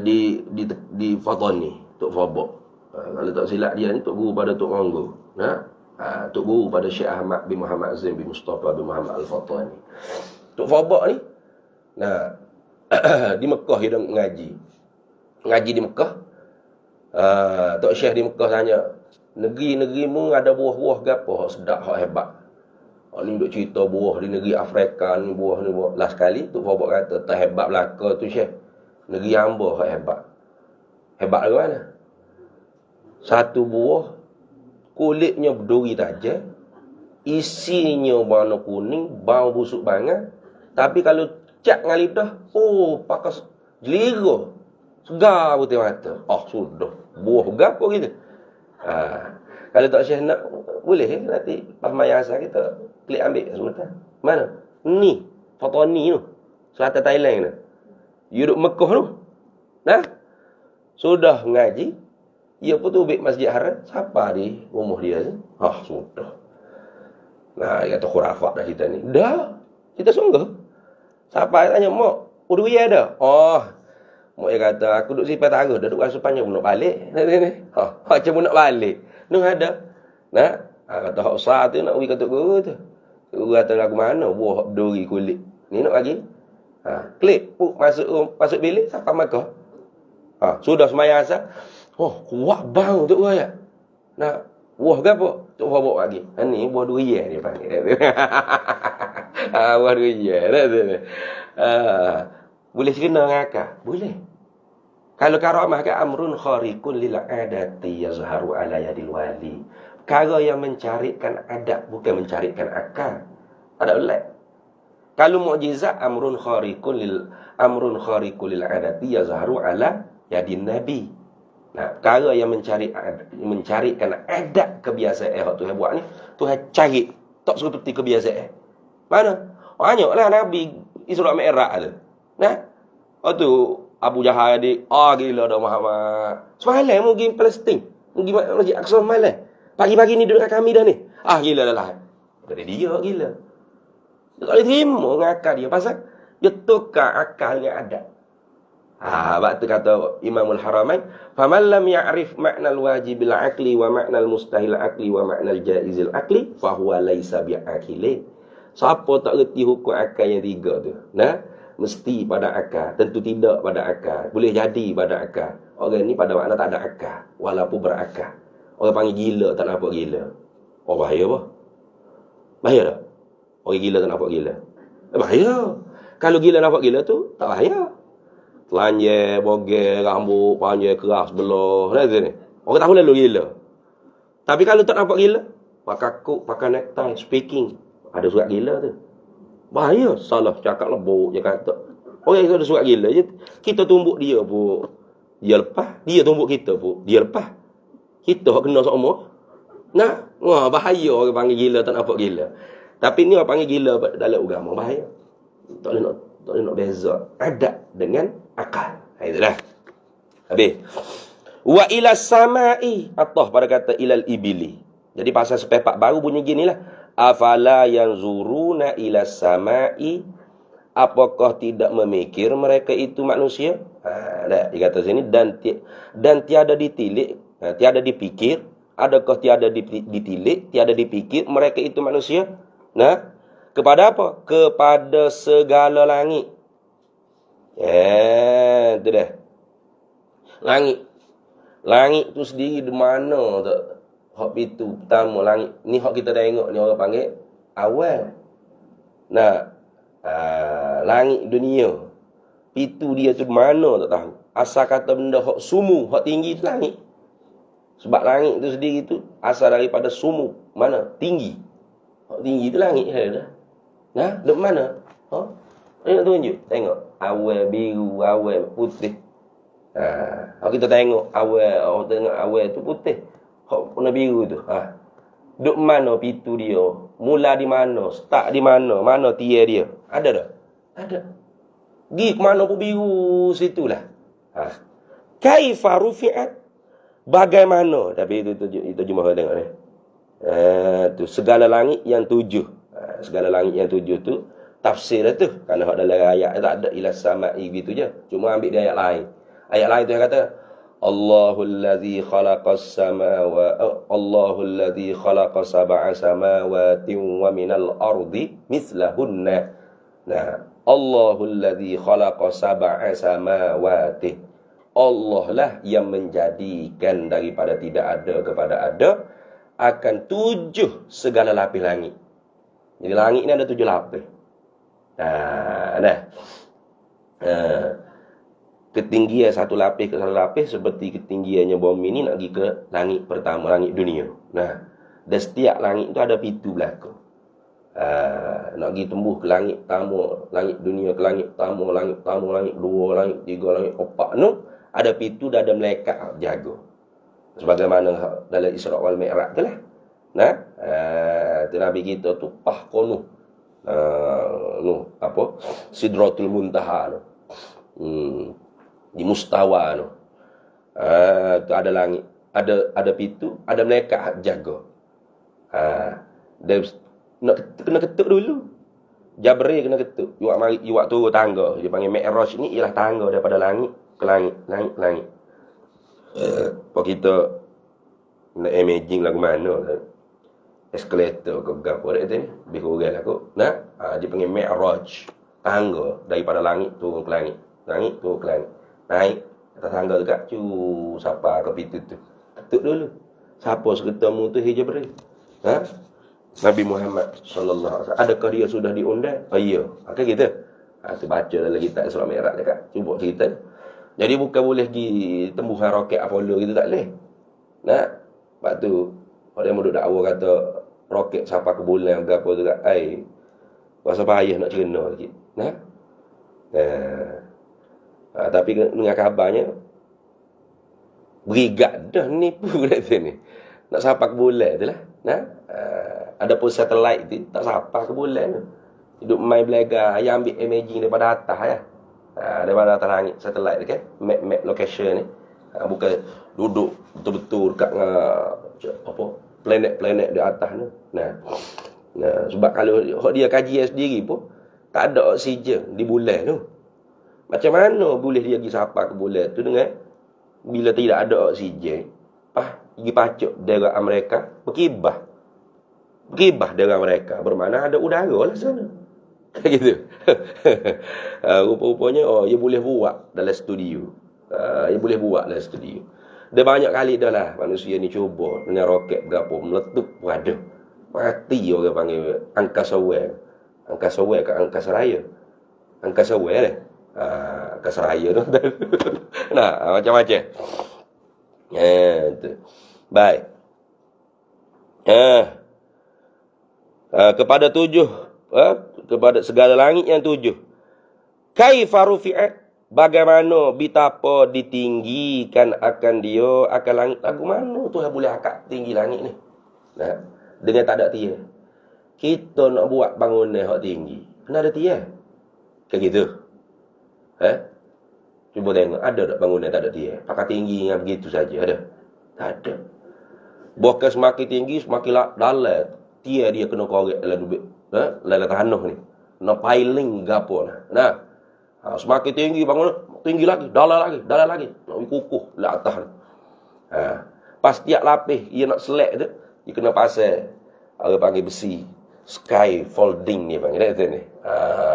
di Fatani, Tok Fabak. Kalau tak silap dia ni tok guru pada Tok Manggu. Tok guru pada Syekh Ahmad bin Muhammad Zain bin Mustafa bin Muhammad Al-Fatani. Tok Fabak ni di Mekah dia ngaji di Mekah. Tok Syekh di Mekah tanya, negeri-negerimu ada buah-buah gapo hak sedap, hak hebat. Ni duk cerita buah di negeri Afrika ni, buah ni buah. Last sekali Tok Fabak kata, tak hebat belaka tu Syekh. Negeri hamba hak hebat. Hebat ke mana? Satu buah kulitnya berduri tajam, isinya warna kuning, bau busuk banget. Tapi kalau cak dengan lidah, pakai jelira. Segar putih mata. Sudah. Buah gapo gitu. Kalau tak Syekh nak, boleh nanti pas maya asal kita klik ambil sebentar. Mana? Ni, Fatani tu. Selatan Thailand tu. You duduk Mekah tu. Sudah ngaji. Ia pun tu ambil Masjid Haram. Siapa di rumah dia tu? Sudah. Dia kata khurafat dah cerita ni. Dah. Kita sungguh. Siapa tanya, Mak, uduya ada? Mak dia kata, aku duduk simpan tarah. Dah duduk asupannya pun nak balik. Macam pun nak balik. Nung ada. Kata hak usah tu nak pergi ke Tok Guru tu. Tok Guru kata lagu mana? Buah berduri kulit. Ni nak bagi. Klik. Masuk bilik. Sampai Makkah. Sudah semayang asal. Kuat bang Tok Guru ya. Buah ke apa? Tok Guru bawa lagi. Ni buah durian dia panggil. Buah durian. Boleh kena ngakak? Boleh. Kalau karamah ke amrun khariqun lil adati yazharu ala yadil wali. Perkara yang mencarikan adat, bukan mencarikan akal. Ada belat. Kalau mukjizat amrun khariqun lil adati yazharu ala yadin nabi. Perkara yang mencarikan adat kebiasaan hak Tuhan buat ni, Tuhan cari tak seperti kebiasaan. Mana? Banyaklah Nabi Isra Mi'raj tu. Tu Abu Jahal adik, gila dah Muhammad. Semalam mu pergi Palestin. Mu pergi Masjid Aqsa semalam. Pagi-pagi ni duduk kat kami dah ni. Gila dah lah. Dari dia gila. Dia tak boleh terima ngakal dia. Pasal dia tukar akal dengan adat. Sebab tu kata Imamul Haramain, "Faman lam ya'rif ma'nal wajibil aqli wa ma'nal mustahil aqli wa ma'nal jaizil aqli, fa huwa laisa bi'aqilin." Siapa tak reti hukum akal yang tiga tu? Mesti pada akal, tentu tidak pada akal, boleh jadi pada akal. Orang ni pada makna tak ada akal, walaupun berakal. Orang panggil gila tak nampak gila. Bahaya apa? Bahaya tak? Orang gila tak nampak gila. Bahaya. Kalau gila nampak gila tu tak bahaya. Telanjang, bogel, rambut panjang keras belah, ni. Orang tahu lalu gila. Tapi kalau tak nampak gila, pakai kok, pakai necktie, speaking, ada surat gila tu. Bahaya. Salah cakap lembut je kata. Orang yang ada surat gila je, kita tumbuk dia pun dia lepas. Dia tumbuk kita pun dia lepas. Kita kena sama. Bahaya orang panggil gila tak nampak gila. Tapi ni orang panggil gila dalam agama bahaya. Tak boleh nak beza adat dengan akal. Itulah. Habis. Wa ila samai, atah pada kata ilal ibili. Jadi pasal sepepak baru bunyi ginilah. Afala yanzuruna ila samai, apakah tidak memikir mereka itu manusia? Dia kata sini dan tiada ditilik, tiada dipikir, adakah tiada ditilik, tiada dipikir mereka itu manusia? Nah, kepada apa? Kepada segala langit. Itu dah. Langit tu sendiri di mana tak? Hak pintu pertama langit. Ni hak kita tengok ni orang panggil awal. Nah, langit dunia. Pintu dia tu di mana tak tahu. Asal kata benda hak sumu, hak tinggi tu langit. Sebab langit tu sendiri tu asal daripada sumu. Mana? Tinggi. Hak tinggi tu langit dah. Nah, duk mana? Nak tunjuk. Tengok. Awal biru, awal putih. Kalau kita tengok awal, orang tengok awal tu putih. Hak warna biru tu. Duk mana pintu dia? Mula di mana? Start di mana? Mana tiar dia? Ada tak? Ada. Gi ke mana pun biru situlah. Kaifa rufi'at? Bagaimana? Tapi itu jumlah tengok ni. Tu segala langit yang 7. Segala langit yang 7 tu tafsir tu. Kerana hak dalam ayat tak ada ila sama'i gitu je. Cuma ambil di ayat lain. Ayat lain tu yang kata Allahul ladzi khalaqas samawati Allahul ladzi khalaqa sab'a samawati wa minal ardi mithlahunna. Nah, Allahul ladzi khalaqa sab'a samawati. Allah lah yang menjadikan daripada tidak ada kepada ada akan 7 segala lapis langit. Jadi langit ni ada 7 lapis. Ketinggian satu lapis ke satu lapis seperti ketinggiannya bumi ni nak pergi ke langit pertama, langit dunia. Nah, dan setiap langit tu ada pintu belakang. Nak pergi tembus ke langit pertama, langit dunia ke langit pertama, langit pertama, langit 2, langit 3, langit 4 tu ada pintu dan ada malaikat jaga. Sebagaimana dalam Isra wal Mi'raj tu lah. Nah, tu Nabi kita tu kono. Sidratul Muntaha tu. Di mustawa tu. Tu ada langit, ada pintu, ada malaikat jaga. Dia nak kena ketuk dulu. Jabril kena ketuk. Iwak turun tangga. Dia panggil Mi'raj ni ialah tangga daripada langit ke langit, langit. Kalau kita nak imagine lagu mana eskalator ke gapo dak tu ni lebih kurang aku nah dia panggil Mi'raj, tangga daripada langit turun ke langit, langit turun ke langit, naik atas tangga dekat siapa ke pintu tu ketuk dulu, siapa seketamu tu Jibril, Nabi Muhammad sallallahu alaihi wasallam. Adakah dia sudah diundang? Ya, akan kita tu baca dalam kitab Isra Mi'raj dekat, cuba cerita. Jadi bukan boleh pergi tembuhan roket Apollo gitu, tak boleh. Nah, sebab tu orang yang duduk dakwa kata roket sampai ke bulan ke apa tu kat rasa payah nak cerna sikit. Nah. Tapi dengan kabarnya brigad dah nipu kat sini. Nak sampai ke bulan tu lah. Nah. Ada pun satelit tu tak sampai ke bulan tu. Hidup main belaga, yang ambil imaging daripada atas ya. Daripada atas langit satelit tu kan, map location ni. Bukan duduk betul-betul dekat planet-planet di atas ni. Nah, sebab kalau dia kaji sendiri pun tak ada oksigen di bulan tu. Macam mana boleh dia pergi sampai ke bulan tu dengan bila tidak ada oksigen? Pergi pacuk daerah Amerika, berkibah daerah mereka, bermakna ada udara lah sana. Gitu. Rupa-rupanya dia boleh buat dalam studio. Dia boleh buat dalam studio. Dia banyak kali dah lah manusia ni cuba dengan roket berapa meletup ada. Mati orang panggil angkasa awal. Angkasa awal ke angkasa raya. Angkasa awal lah. Angkasa raya tu. Nah, macam-macam. Tu. Baik. Kepada 7 kepada segala langit yang 7. Kaifa rufi'at, bagaimana betapa ditinggikan akan dia akan langit. Lagu mana tu boleh akak tinggi langit ni? Nah, dengan tak ada tiar. Kita nak buat bangunan hak tinggi, kena ada tiang. Kayak gitu. Cuba tengok, ada tak bangunan tak ada tiang? Pakai tinggi dengan begitu saja, ada? Tak ada. Bahkan semakin tinggi, semakin dalam. Tiang dia kena korek dalam dubik. Dalam tanah ni. Nak piling gapo nah. Semakin tinggi bangunan, tinggi lagi, dalam lagi. Nak kukuh lah atas ni. Pas tiap lapis, ia nak selek tu, dia kena pasal, orang panggil besi. Sky folding ni panggil dia ni.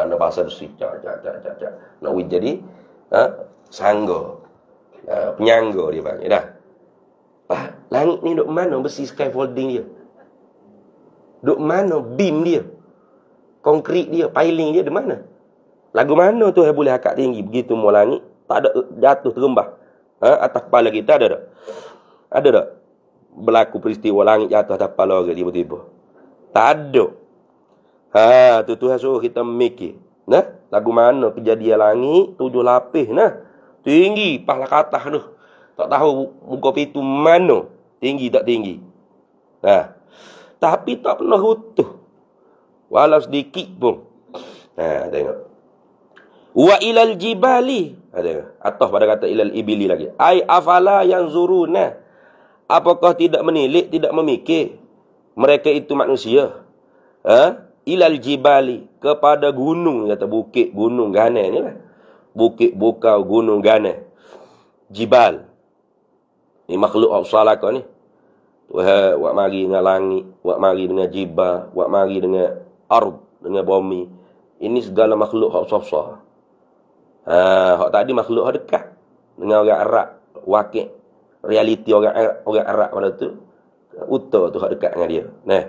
Nak pasal besi. Nak wujud jadi sangga. Penyangga dia panggil dah. Langit ni duk mana besi sky folding dia? Duk mana beam dia? Konkrit dia, piling dia di mana? Lagu mana tu yang boleh akak tinggi begitu mau langit, tak ada jatuh terembah. Atas kepala kita ada tak? Ada tak? Berlaku peristiwa langit jatuh atas kepala orang tiba-tiba. Tak ada. Tu Tuhan suruh kita mikir. Nah, lagu mana kejadian langit 7 lapis nah. Tinggi pahla ke atas tu. Tak tahu muka pintu mana. Tinggi tak tinggi. Tapi tak pernah utuh. Walau sedikit pun. Tengok. Wa ilal jibali. Tengok. Atau pada kata ilal ibili lagi. Ai afala yang zuruna. Apakah tidak menilik, tidak memikir mereka itu manusia? Ilal jibali, kepada gunung, kata bukit, gunung Gane ni lah. Bukit Bukau, gunung Gane. Jibal. Ni makhluk salaka ni. Tuhan wak mari dengan langit, wak mari dengan jibal, wak mari dengan ard, dengan bumi. Ini segala makhluk hak besar. Hak tadi makhluk hak dekat dengan orang Arab, wakil realiti orang Arab pada tu. Uta tu hak dekat dengan dia. Nah.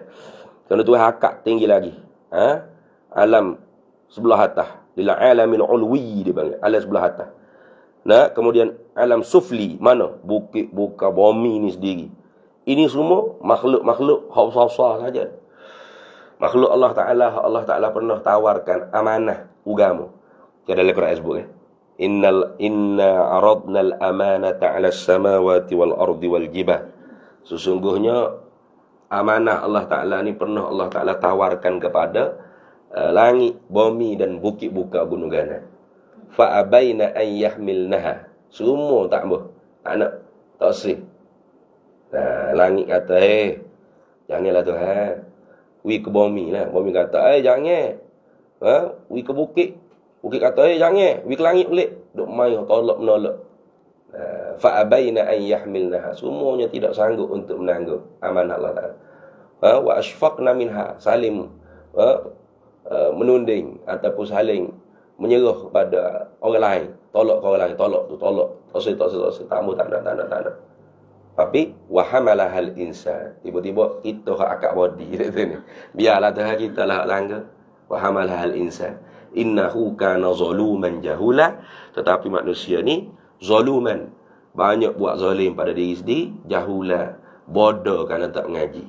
Kalau Tuhan akak tinggi lagi. Alam sebelah atas. Lil alamil ulwi dia panggil. Alam sebelah atas. Nah, kemudian alam sufli mana? Bukit, buka, bumi ni sendiri. Ini semua makhluk-makhluk hak besar saja. Makhluk Allah Ta'ala pernah tawarkan amanah agama. Dalam Al-Quran sebut Inna aradna al-amanata 'ala as-samawati wal ardi wal jibal. Sesungguhnya amanah Allah Ta'ala ni pernah Allah Ta'ala tawarkan kepada langit, bumi dan bukit buka gunung Gana. Fa'abaina an yahmilnaha. Semua tak apa. Tak nak. Tak sih. Langit kata, janganlah Tuhan. Wi ke bumi lah. Bumi kata, jangan. Wi ke bukit. Bukit kata, jangan. Wi ke langit boleh. Duk main, tolak menolak. Fa'abaina an yahmilnaha. Semuanya tidak sanggup untuk menanggung amanah Allah Ta'ala. Wa ashfaqna minha. Saling menunding ataupun saling menyerah kepada orang lain. Tolak ke orang lain. Tolak tu, tolak. Tak nak. Tapi wahamalahal insan. Tiba-tiba kita hak akak body. Biarlah Tuhan kita lah langgar. Wahamalahal insan. Innahu kana zaluman jahula. Tetapi manusia ni zaluman, banyak buat zalim pada diri sendiri. Jahula, bodoh kerana tak mengaji.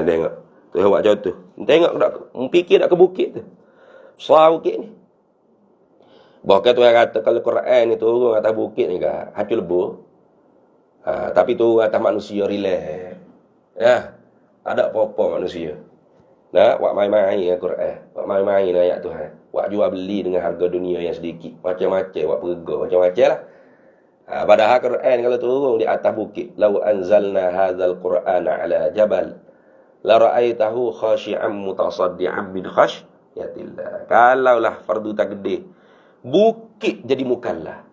Tengok tu buat macam tu. Tengok tak, fikir tak ke bukit tu. Besar bukit ni. Bahkan Tuhan kata kalau Quran ni turun atas bukit ni kan, hacul lebuh. Tapi turun atas manusia relax. Ada apa-apa manusia. Wak main-main dengan Quran. Wak main-main dengan ayat Tuhan. Wak jual beli dengan harga dunia yang sedikit. Macam-macam. Wak perga. Macam-macam lah. Padahal Quran kalau turun di atas bukit. Lau anzalna hadzal Qur'ana ala jabal. La ra'aitahu khashi'an mutasaddi'an min khashyatillah. Kalaulah fardu takdir. Bukit jadi mukallaf.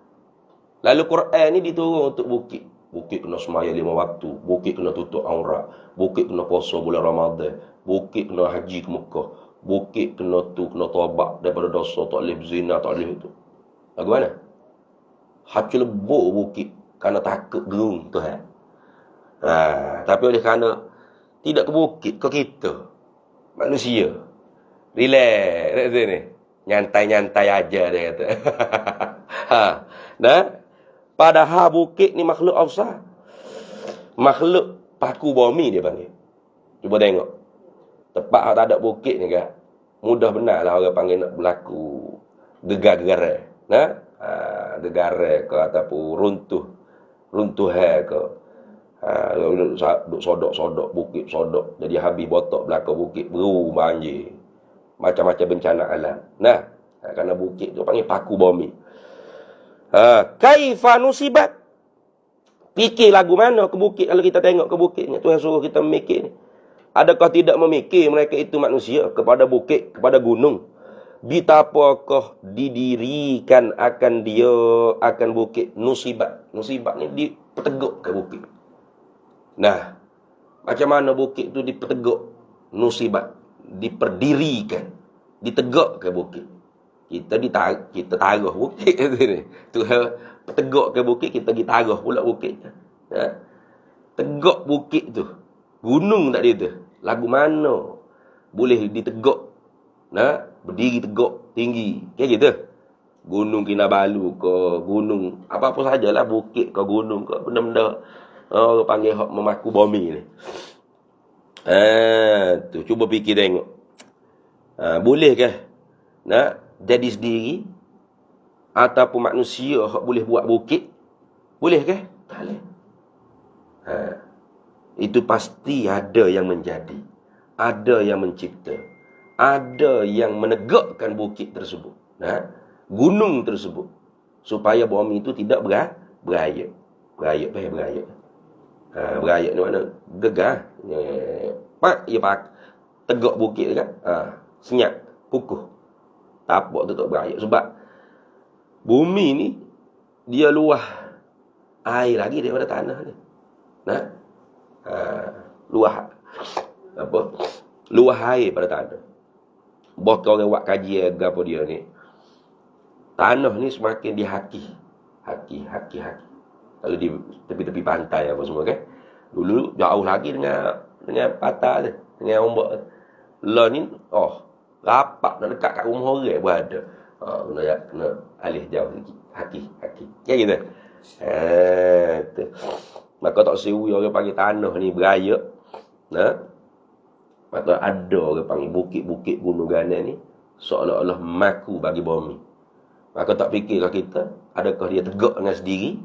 Lalu Quran ni diturun untuk bukit. Bukit kena semaya 5 waktu. Bukit kena tutup aurat. Bukit kena puasa bulan Ramadan. Bukit kena haji ke Mekah. Bukit kena taubat daripada dosa. Tak boleh berzina, tak boleh itu. Lagu mana? Hati lebur bukit. Kerana takut gerung Tuhan. Tapi oleh kerana tidak ke bukit, ke kita. Manusia. Relax. Ni. Nyantai-nyantai aja dia kata. Padahal bukit ni makhluk besar. Makhluk paku bumi dia panggil. Cuba tengok. Tempat tak ada bukit ni kan. Mudah benar lah orang panggil nak berlaku gegar-gegar. Gegar ke ataupun runtuhan ke. Duk sodok-sodok bukit, sodok. Jadi habis botok belakang bukit, banjir. Macam-macam bencana alam. Nah, kerana bukit tu panggil paku bumi. Kaifa nusibat? Fikir lagu mana ke bukit kalau kita tengok ke bukitnya. Tuhan suruh kita memikir ni. Adakah tidak memikir mereka itu manusia kepada bukit, kepada gunung? Betapakah didirikan akan dia, akan bukit nusibat. Nusibat ni diperteguk ke bukit. Nah, macam mana bukit tu diperteguk? Nusibat. Diperdirikan. Ditegak ke bukit. Kita taruh bukit ni. Tuhan perteguk ke bukit, kita pergi taruh pula bukit. Tegak bukit tu. Gunung tak dia tu. Lagu mana boleh ditegak? Berdiri tegak tinggi. Kayak gitu. Gunung Kinabalu ke gunung apa-apa sajalah, bukit ke gunung ke benda-benda orang panggil hak memaku bumi ni. Tu cuba fikir tengok. Boleh ke nak jadi sendiri ataupun manusia hak boleh buat bukit? Boleh ke? Tak boleh. Itu pasti ada yang menjadi, ada yang mencipta, ada yang menegakkan bukit tersebut, gunung tersebut, supaya bumi itu tidak berayap. Berayap. Berayap ni mana? Gegar. Tegak bukit kan? Senyap, kukuh. Tapak tu tak berayap. Sebab bumi ni dia luah air lagi daripada tanah ni. Luah air pada tanah. Bahkan orang buat kajian apa dia ni, tanah ni semakin dihaki. Kalau di tepi-tepi pantai apa semua kan. Dulu jauh lagi dengan patah tu, dengan ombak tu. Lah ni rapat nak dekat kat rumah orang pun ada. Kena alih jauh lagi. Haki. Kayak gitu. Tu. Maka tak sewi orang panggil tanah ni berayap. Maka ada orang panggil bukit-bukit gunung ganan ni seolah-olah maku bagi bumi. Maka tak fikirlah kita, adakah dia tegak dengan sendiri?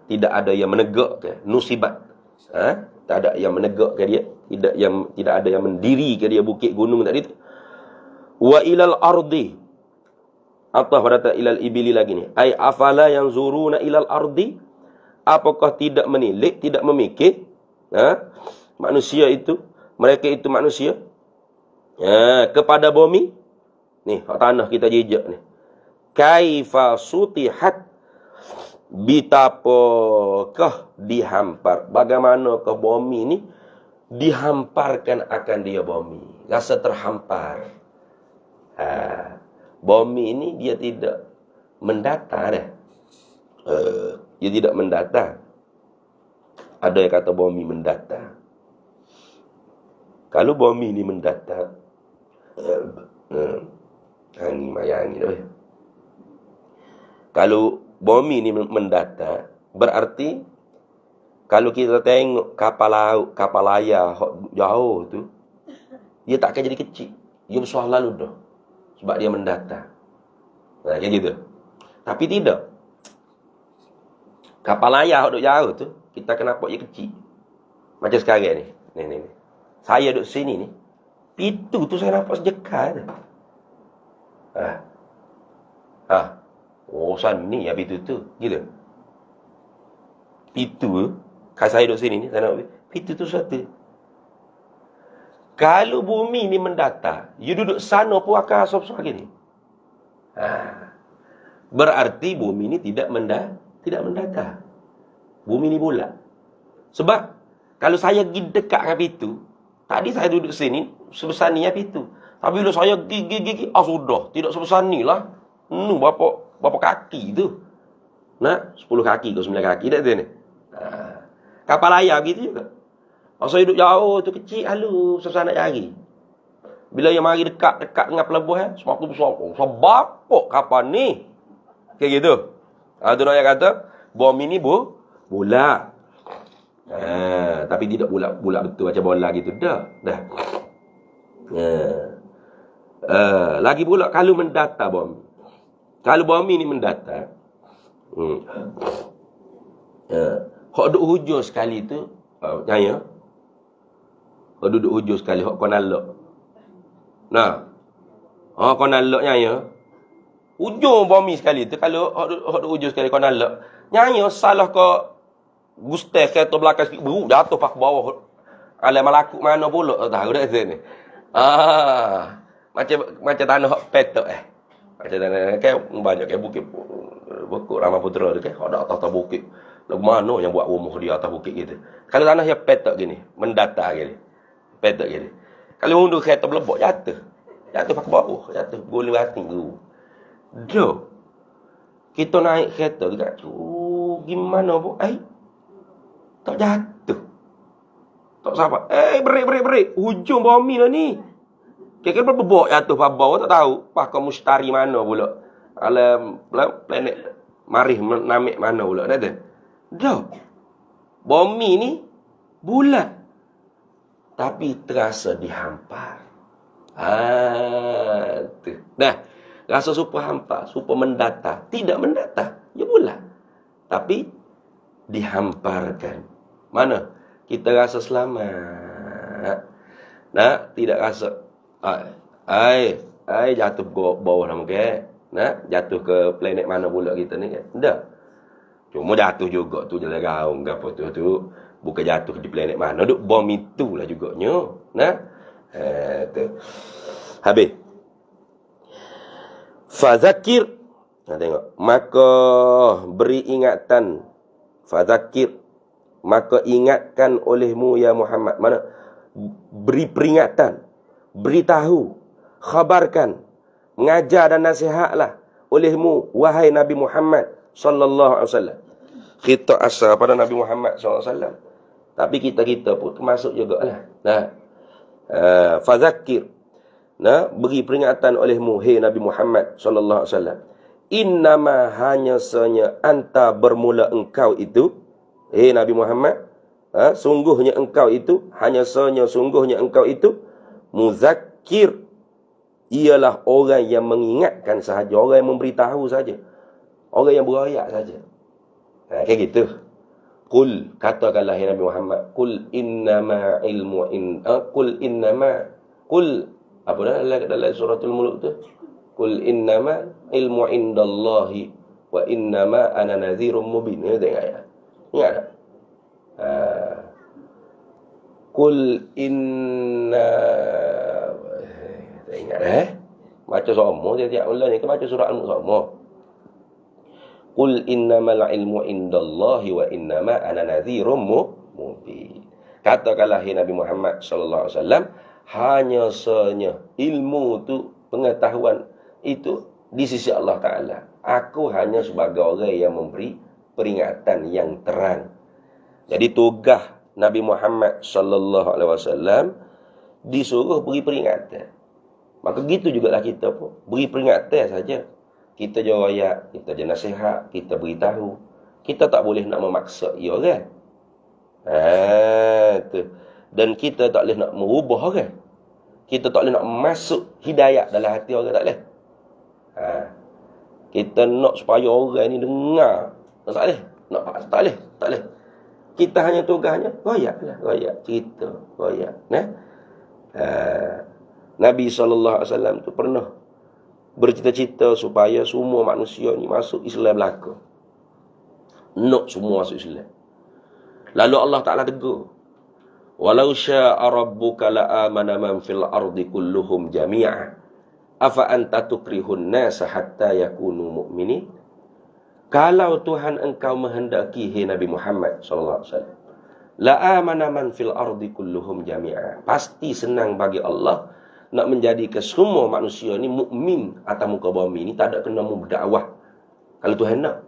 Tidak ada yang menegakkan nusibat. Tak ada yang menegakkan dia, tidak ada yang mendirikan dia bukit gunung tadi tu. Wa ilal ardi, Allah berkata ilal ibili lagi ni. Ai afala yang zuruna ilal ardi? Apakah tidak menilik, tidak memikir manusia itu, mereka itu manusia kepada bumi ni, tanah kita jejak ni. Kaifa sutihat, betapakah dihampar, bagaimanakah bumi ni dihamparkan akan dia bumi, rasa terhampar. Bumi ini dia tidak mendata dah. Dia tidak mendata. Ada yang kata bumi mendata. Kalau bumi ini mendata, angin tu. Kalau bumi ini mendata, berarti kalau kita tengok kapal laut, kapal layar jauh tu, dia tak akan jadi kecil. Dia besar lalu dah. Sebab dia mendata. Kayak gitu. Tapi tidak. Kapal layar duduk jauh tu, kita akan nampak dia kecil. Macam sekarang ni. Ni. Saya duduk sini ni. Pintu tu saya nampak sejekal. Sana ni habis tu. Gitu. Pintu, kalau saya duduk sini ni, saya nampak pintu tu satu. Kalau bumi ni mendata, you duduk sana pun akan asap-asap gini. Berarti bumi ni tidak mendata. Bumi ni bulat. Sebab kalau saya pergi dekat dengan pintu, tadi saya duduk sini sebesar ni pintu. Tapi bila saya gigi, sudah tidak sebesar ni lah. Berapa kaki tu? 10 kaki ke 9 kaki dah tu ni. Kapal layar gitu juga. Masa hidup jauh tu kecil halu, susah nak cari. Bila yang mari dekat dengan pelabuhan, semakin besar. Sebab kapal ni. Kayak gitu. Tu nak kata, bumi ni bulat. Tapi tidak bulat betul macam bola gitu dah. Lagi pula kalau mendata bumi. Kalau bumi ni mendata, Hak duk hujur sekali tu, nyaya. Hak duduk hujur sekali, hak kau nalak. Nah, kau nalak nyaya. Hujung bumi sekali tu, kalau hak duk hujur sekali kau nalak. Nyaya salah kau gustai kereta belakang sikit, jatuh pak bawah. Alam malakut mana pula, tak tahu dah sini. Macam tanah hak petok Macam tanah kan banyak kan bukit Ramaputra tu kan, hak dak atas bukit. Lagu mana yang buat rumah di atas bukit gitu. Kalau tanah yang petok gini, mendatar gini. Petok gini. Kalau undur kereta belebok jatuh. Jatuh pak bawah, jatuh guling batin tu. Dah. Kita naik kereta dekat gimana pun tak jatuh. Tak sabar. Break. Hujung bumi lah ni. Kira-kira berbobok jatuh pak bawah tak tahu. Pakar mustari mana pula. Alam planet Marih namik mana pula. Dah. Bumi ni bulat. Tapi terasa dihampar. Tu. Dah. Rasa super hampar, super mendatar. Tidak mendatar. Dia bulat. Tapi dihamparkan. Mana? Kita rasa selamat. Nah, tidak rasa. Jatuh ke bawah nama ke. Nah, jatuh ke planet mana pula kita ni kan. Dah. Cuma jatuh juga tu jalan gaung ke apa tu. Bukan jatuh di planet mana. Duk bom itulah juganya. Nah. Tu. Habis. Fazakir. Tengok. Maka beri ingatan. Fazakir. Maka ingatkan olehmu ya Muhammad. Mana? Beri peringatan. Beritahu. Khabarkan. Mengajar dan nasihatlah olehmu wahai Nabi Muhammad sallallahu alaihi wasallam. Kita asal pada Nabi Muhammad sallallahu alaihi wasallam. Tapi kita pun termasuk jugalah. Fazakir. Beri peringatan olehmu hai Nabi Muhammad sallallahu alaihi wasallam. Innama hanya sanya anta bermula engkau itu, hai Nabi Muhammad, sungguhnya engkau itu, hanya sanya sungguhnya engkau itu muzakkir, ialah orang yang mengingatkan sahaja, orang yang memberitahu saja, orang yang berayak saja. Kayak gitu. Qul, katakanlah hai Nabi Muhammad, qul innama ilmu qul apa dalam suratul Mulk tu? Qul innama ilmu indallahi wa innama ana nadhirum mubin. Ini tengok ayat. Ingat tak? Qul inna tak ingat baca sama tiap-tiap bulan ni, baca surah Al-Mulk sama. Qul innamal ilmu indallahi wa innama ana nadhirum mubin. Katakanlah hai Nabi Muhammad sallallahu alaihi wasallam, hanya sanya ilmu tu, pengetahuan itu di sisi Allah Ta'ala. Aku hanya sebagai orang yang memberi peringatan yang terang. Jadi tugas Nabi Muhammad sallallahu alaihi wasallam disuruh beri peringatan. Maka gitu jugalah kita pun beri peringatan saja. Kita je rakyat, kita je nasihat, kita beritahu. Kita tak boleh nak memaksa orang. Tu. Dan kita tak boleh nak merubah orang. Kita tak boleh nak masuk hidayat dalam hati orang, tak boleh. Kita nak supaya orang ni dengar, tak boleh. Kita hanya tugasnya royak cerita, royak. Nabi SAW tu pernah bercita-cita supaya semua manusia ni masuk Islam belaka. Nak semua masuk Islam. Lalu Allah Ta'ala tegur, walau sya'a rabbuka la'amana man fil ardi kulluhum jami'a afa anta tukrihun nasa hatta yakunu mu'minin. Kalau Tuhan engkau menghendaki, hai Nabi Muhammad sallallahu alaihi wasallam, la'amana man fil ardi kulluhum jami'a, pasti senang bagi Allah nak menjadikan semua manusia ni mukmin atas muka bumi ni, tak ada kena berdakwah kalau Tuhan nak.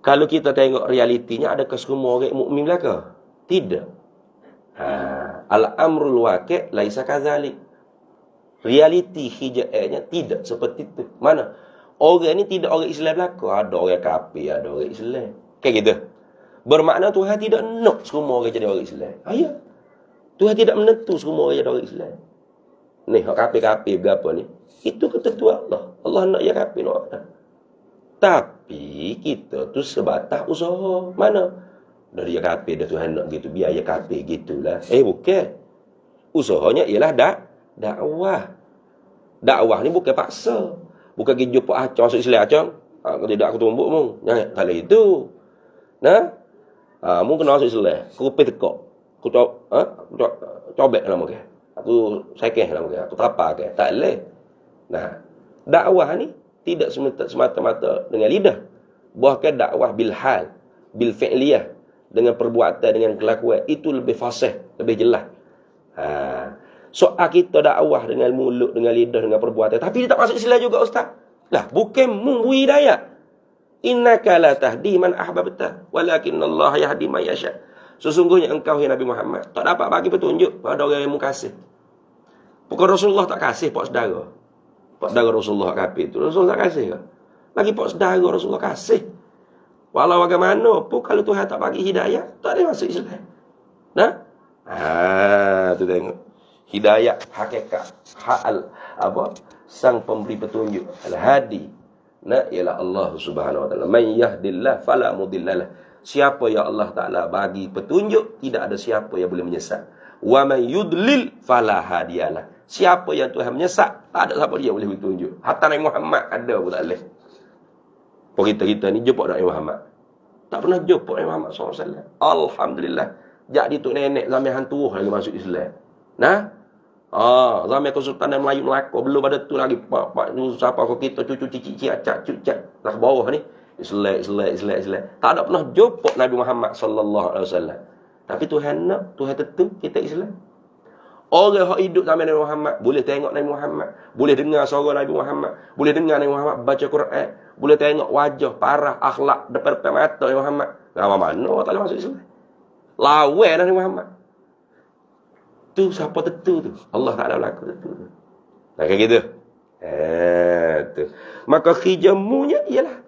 Kalau kita tengok realitinya, adakah semua orang mukmin belaka? Tidak. Al-amrul waqi' laisa kadzalik. Realiti hijaatnya tidak seperti itu. Mana? Orang ni tidak orang Islam belaka, ada orang kafir, ada orang Islam. Kayak gitu. Bermakna Tuhan tidak nak semua orang jadi orang Islam. Ya. Tuhan tidak menentu semua orang jadi orang Islam. Ni hak kafir-kafir berapa ni? Itu ketentuan Allah. Allah nak ya kafir nak. Tapi Tapi kita tu sebatas usaha. Mana? Dari dia kafe dah Tuhan nak gitu. Biaya kafe gitulah. Bukan. Usahanya ialah dakwah. Dakwah ni bukan paksa. Bukan pergi jumpa acang masuk Islam acang. Kalau tidak aku tumbuk mung. Jangan kalau itu. Nah. Mung kena masuk Islam. Aku pergi tekak. Aku cobek lah mungkin. Aku sekeh lah mungkin. Aku terapa ke. Tak boleh. Nah, dakwah ni tidak semata-mata dengan lidah. Bahkan dakwah bil hal, bil fi'liyah, dengan perbuatan, dengan kelakuan, itu lebih fasih, lebih jelas. Soal kita dakwah dengan mulut, dengan lidah, dengan perbuatan, tapi dia tak masuk Islam juga ustaz. Lah, bukan memberi hidayah. Innaka la tahdi man ahbabta, walakinallaha yahdi man yasha. Sesungguhnya engkau hai Nabi Muhammad tak dapat bagi petunjuk pada orang yang mu kasih. Bukan Rasulullah tak kasih pak saudara. Pak saudara Rasulullah kafir tu Rasulullah tak kasih ke? Lagi pak saudara Rasulullah kasih. Walau bagaimana pun kalau Tuhan tak bagi hidayah, tak ada masuk Islam. Nah? Tu tengok. Hidayah hakikat, sang pemberi petunjuk, al-hadi. Ialah Allah Subhanahu wa taala. Man yahdillah fala mudhillalah. Siapa yang Allah Taala bagi petunjuk, tidak ada siapa yang boleh menyesat. Wa man yudlil fala hadiyalah. Siapa yang Tuhan menyesat, tak ada siapa dia boleh bertunjuk. Hatta Nabi Muhammad ada pun tak boleh. Kita ni jumpa Nabi Muhammad. Tak pernah jumpa Nabi Muhammad SAW. Alhamdulillah. Jadi tu nenek zaman hantu lagi masuk Islam. Nah? Zaman Kesultanan Melayu Melaka belum ada tu lagi. Pak tu siapa kau kita cucu cicit acak cucak nak bawah ni. Islam. Tak ada pernah jumpa Nabi Muhammad sallallahu alaihi wasallam. Tapi Tuhan nak, Tuhan tentu kita Islam. Orang yang hidup zaman Nabi Muhammad boleh tengok Nabi Muhammad, boleh dengar suara Nabi Muhammad, boleh dengar Nabi Muhammad baca Quran, boleh tengok wajah, parah, akhlak depan mata Nabi Muhammad. Mana orang tak boleh masuk Islam. Lawan Nabi Muhammad. Tu siapa tentu tu? Allah Taala berlaku tentu tu. Nah, kayak gitu. Tu. Maka khijamunya ialah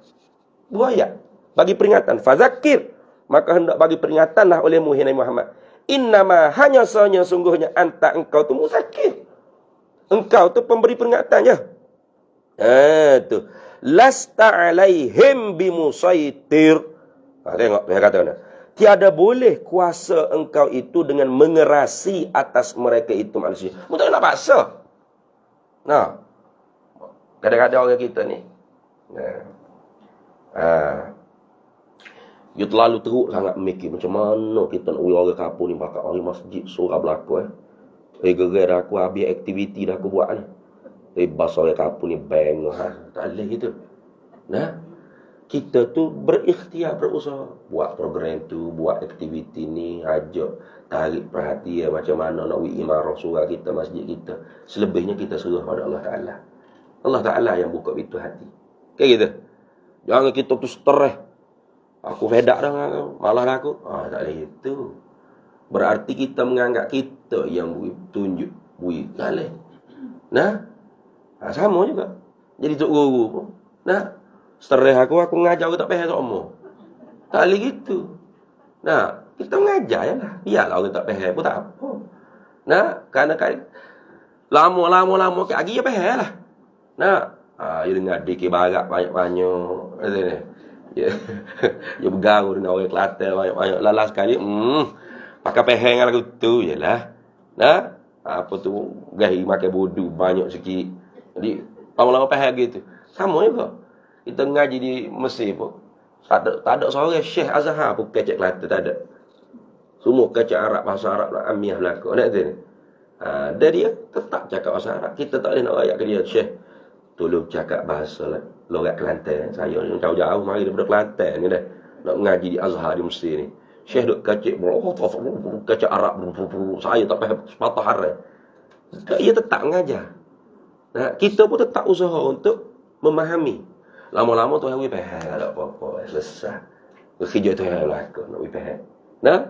dua ayat. Bagi peringatan, fazakir, maka hendak bagi peringatanlah olehmu Nabi Muhammad. Innama hanya sahnya sungguhnya anta engkau tu muzakir. Engkau tu pemberi peringatannya. Tu. Lasta alaihim bimusaitir. Tengok dia kata mana. Tiada boleh kuasa engkau itu dengan mengerasi atas mereka itu manusia. Mungkin nak paksa. Nah. Kadang-kadang orang kita ni. Dia terlalu teruk sangat memikir macam mana kita nak uya orang kampung ni bakal orang masjid surah belaka gerai dah aku habis aktiviti dah aku buat ni. Bas orang kampung ni bang tak boleh gitu. Nah, kita tu berikhtiar, berusaha buat program tu, buat aktiviti ni, ajak tarik perhatian macam mana nak imarah surah kita, masjid kita. Selebihnya kita serah pada Allah Taala. Allah Taala yang buka pintu hati. Kayak gitu. Jangan kita tu stres. Aku fedak dah dengan kau. Malah dah aku. Tak boleh itu. Berarti kita menganggap kita yang tunjuk. Tak boleh. Nah. Sama juga. Jadi tok guru pun. Nah. Stres aku mengajar aku tak faham sama. Tak boleh gitu. Nah. Kita mengajar je lah. Biarlah orang tak faham pun tak apa. Nah. Kerana lama-lama lagi dia faham lah. Nah. Dia dengar dikir barat banyak-banyak. Ya bergaul dengan orang Kelantan banyak-banyak. Lalas sekali. Pakai peheng lagu tu je lah. Nah. Apa tu. Gahi makan bodoh banyak sikit. Jadi. Lama-lama peheng gitu. Sama juga. Kita ngaji di Mesir pun. Tak ada seorang Syekh Azhar pun kecek Kelantan. Tak ada. Semua kecek Arab. Bahasa Arab lah. Amiah belaka. Nak kata ni. Dan dia tetap cakap bahasa Arab. Kita tak boleh nak rakyat ke dia. Syekh. Tolong cakap bahasa logat Kelantan. Saya jauh-jauh mari daripada Kelantan ni dah. Nak mengaji di Azhar di Mesir ni. Syekh duk kacik kacik Arab. Saya tak faham sepatah haram. Ia tetap mengajar. Nah, kita pun tetap usaha untuk memahami. Lama-lama tu yang faham tak apa-apa. Selesai. Kerja tu yang berlaku. Nak faham. Nah?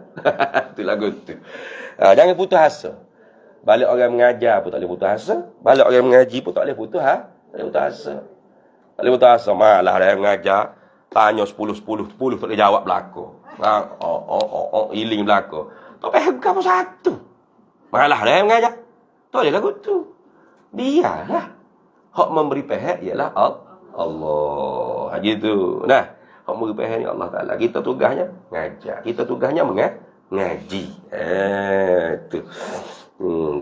Tu lagu tu. Jangan putus asa. Balik orang mengajar pun tak boleh putus asa. Balik orang mengaji pun tak boleh putus asa. Tak boleh putus asa. Tak boleh putus asa. Malah dia mengajar. Tanya 10 tak boleh jawab belaka. Iling belaka. Tak faham kamu satu. Malah dia mengajar. Tak boleh lagu tu. Biarlah. Hak memberi faham ialah Allah. gitu. Nah, hak murid faham ni Allah Taala. Kita tugasnya ngajar. Kita tugasnya ngaji. Tu.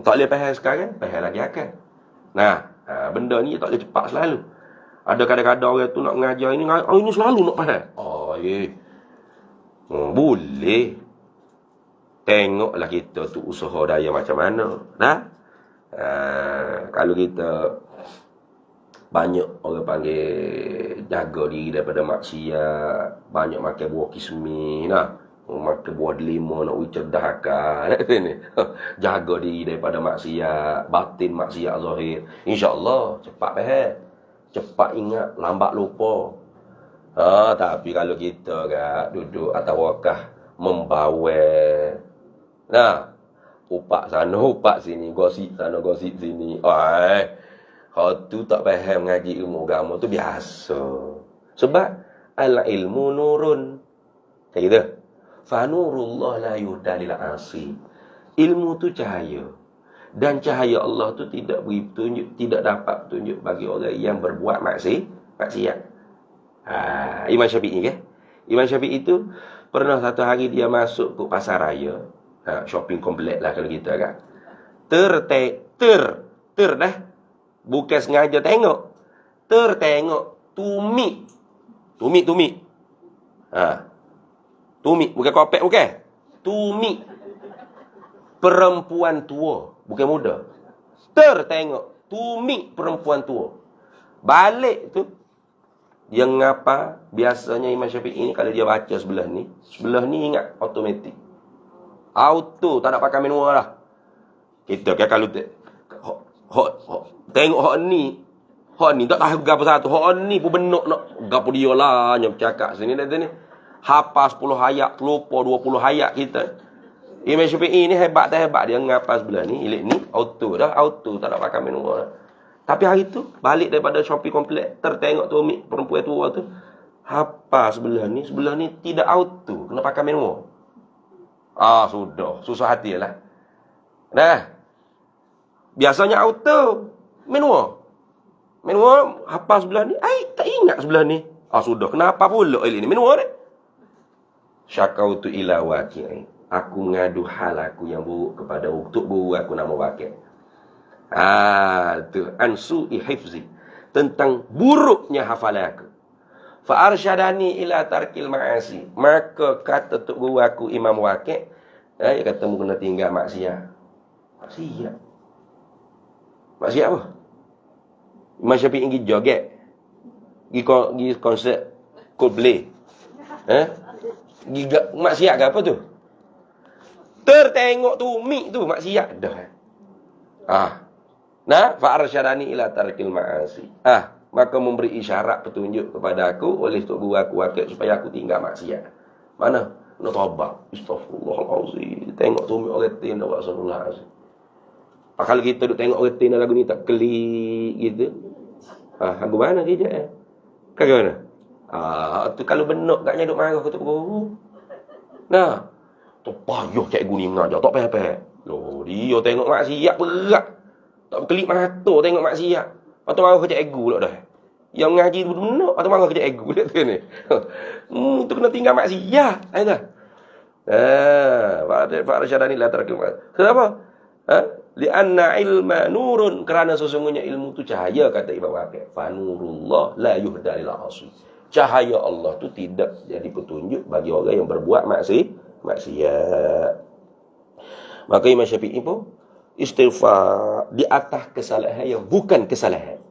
Tak boleh faham sekarang, faham lagi akan. Nah, benda ni tak boleh cepat selalu. Ada kadang-kadang orang tu nak mengajar ini selalu nak faham. Oh, boleh. Tengoklah kita tu usaha daya macam mana. Nah, kalau kita banyak orang panggil jaga diri daripada maksiat, banyak makan buah kismis, makan buah delima nak cerdas akal ni. Jaga diri daripada maksiat, batin maksiat zahir. InsyaAllah cepat faham. Cepat ingat, lambat lupa. Tapi kalau kita duduk atas wakah membawel. Nah, upak sana, upak sini, gosip sana, gosip sini. Kalau tu tak faham ngaji ilmu agama tu biasa. Sebab al-ilmu nurun. Kayak gitu. Fa nurullah la yuhda lil asi. Ilmu tu cahaya. Dan cahaya Allah tu tidak beri petunjuk, tidak dapat petunjuk bagi orang yang berbuat maksiat. Imam Syafi'i kan? Imam Syafi'i itu pernah satu hari dia masuk ke pasar raya. Shopping komplek lah kalau kita kan. Ter dah. Bukan sengaja tengok. Tertengok Tumi. Tumi, bukan kopek bukan. Tumi. Perempuan tua, bukan muda. Tertengok Tumi perempuan tua. Balik tu dia ngapa? Biasanya Imam Syafi'i ni kalau dia baca sebelah ni ingat automatik. Auto, tak nak pakai manual lah. Kita kan kalau tengok hak ni tak tahu gapo satu. Hak ni pun benok nak gapo dia lah nyam cakap sini dan ni. Hafal 10 ayat, lupa 20 ayat kita. Imam Syafi'i ni hebat dia ngapal sebelah ni, ilik ni auto tak nak pakai manual. Tapi hari tu balik daripada shopping komplek, tertengok tu umi perempuan tua tu hafal sebelah ni tidak auto, kena pakai manual. Sudah, susah hati lah. Nah, biasanya auto, manual hafal sebelah ni, tak ingat sebelah ni. Sudah, kenapa pula ini manual ni? Syakautu ila waqi'i. Aku mengadu hal aku yang buruk kepada untuk guru aku nak mewakil. Tu ansu'i hifzi, tentang buruknya hafalan aku. Fa arsyadani ila tarkil ma'asi. Maka kata tok guru aku Imam Waqi', dia kata mu kena tinggal maksiat. Maksiat apa? Imam Syafi'i pergi joget. Pergi konsert Coldplay. Maksiat ke apa tu? Tertengok tu mik tu maksiat dah. Fa arsyadani ila tarkil ma'asi. Maka memberi isyarat petunjuk kepada aku oleh tok guru aku Waqi' supaya aku tinggal maksiat. Mana? Nak taubat. Astaghfirullahalazim. Tengok tu mik orang tin dak Rasulullah. Kalau kita duk tengok orang tin lagu ni tak klik gitu. Lagu mana dia? Kagak mana? Tu kalau benok katnya duk marah ke tok guru. Nah, tu payah cikgu ni mengajar tak payah-payah. Loh, dia tengok maksiat berat. Tak kelip mata tengok maksiat. Atau marah ke cikgu pula dah. Yang mengaji tu benar atau marah ke cikgu dia tu ni. Tu kena tinggal maksiat. Ai dah. Fa arsyadani la tarakil. Kenapa? Lianna ilma nurun, kerana sesungguhnya ilmu tu cahaya, kata Imam Waqi'. Fa nurullah la yuhda lil asi. Cahaya Allah tu tidak jadi petunjuk bagi orang yang berbuat maksiat. Maka Imam Syafi'i pun istighfar di atas kesalahan yang bukan kesalahan.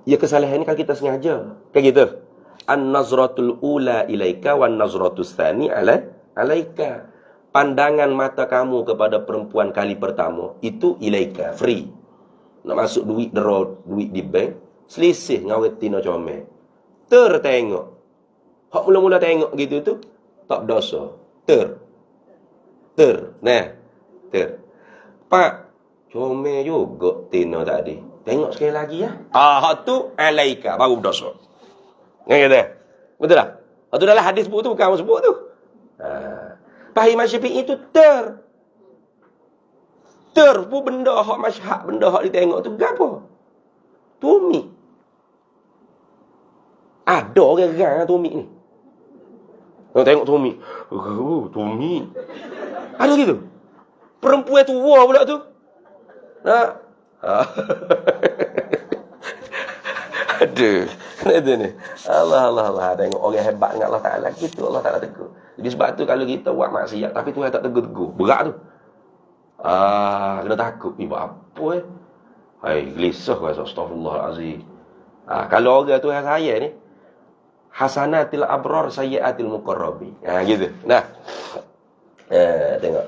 Ya kesalahan ni kalau kita sengaja. Kayak gitu. An-nazratul ula ilaika wan nazratus tsani alaika. Pandangan mata kamu kepada perempuan kali pertama itu ilaika, free. Nak masuk duit duit di bank, selisih dengan orang tina comel. Tertengok. Hak mula-mula tengok gitu tu tak berdosa. Pak, comel juga tina tadi. Tengok sekali lagi ya. Hak tu alaika baru berdosa. Kan kata? Betul tak? Hak tu dalam hadis sebut tu bukan sebut tu. Pak Imam Syafi'i itu ter pun benda hak masyhad, benda hak ditengok tu gapo? Tumi. Ada orang gerang tumit ni. Kau tengok tumit. Tumit. Ada gitu. Perempuan tua pula tu. Nah. Aduh. Ada ni. Allah. Tengok orang hebat dengan Allah Ta'ala. Gitu Allah Ta'ala tegur. Jadi sebab tu kalau kita buat maksiat tapi Tuhan tak tegur-tegur. Berat tu. Kena takut. Buat apa Hai, gelisah rasa astagfirullahalazim. Kalau orang tu yang saya ni hasanatil abrar sayyiatil muqarrabin. Gitu. Nah. Tengok.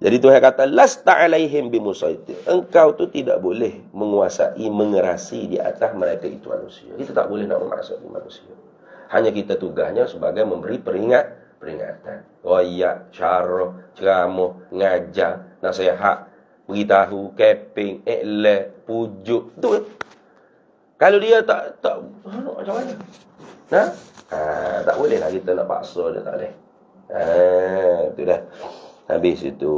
Jadi Tuhan kata lasta alaihim bimusaitir. Engkau tu tidak boleh menguasai, mengerasi di atas mereka itu manusia. Kita tak boleh nak memaksa manusia. Hanya kita tugasnya sebagai memberi peringatan. Royak, syarah, ceramah, ngajar, nasihat, beritahu, keping, iklan, pujuk. Itu. Kalau dia tak macam mana? Tak boleh lah kita nak paksa dia, tak boleh. Itu dah. Habis itu.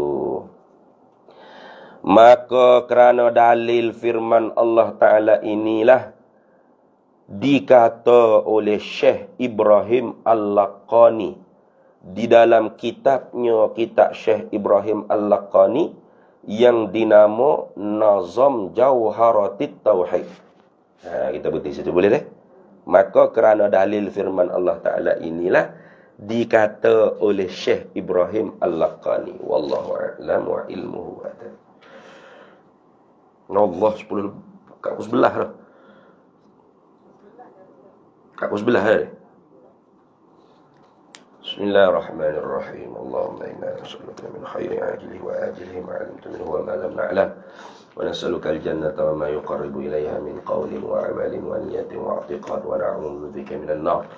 Maka kerana dalil firman Allah Ta'ala inilah dikata oleh Syekh Ibrahim Al-Laqani di dalam kitabnya, kitab Syekh Ibrahim Al-Laqani yang dinama Nazam Jauharatit Tauhid. Kita bukti situ boleh deh. Maka kerana dalil firman Allah Ta'ala inilah dikata oleh Syekh Ibrahim Al-Laqani. Wallahu a'lam wa ilmuhu a'lam. Allah 10 kat pukul 11 dah. Kat pukul 11 dah. Bismillahirrahmanirrahim. Allahumma inna nas'aluka min khairi ajlihi wa ajlihi ma 'alimta minhu wa ma lam na'lam. ونسألك الجنة وما يقرب إليها من قول وعمل ونية واعتقاد ونعوذ بك من النار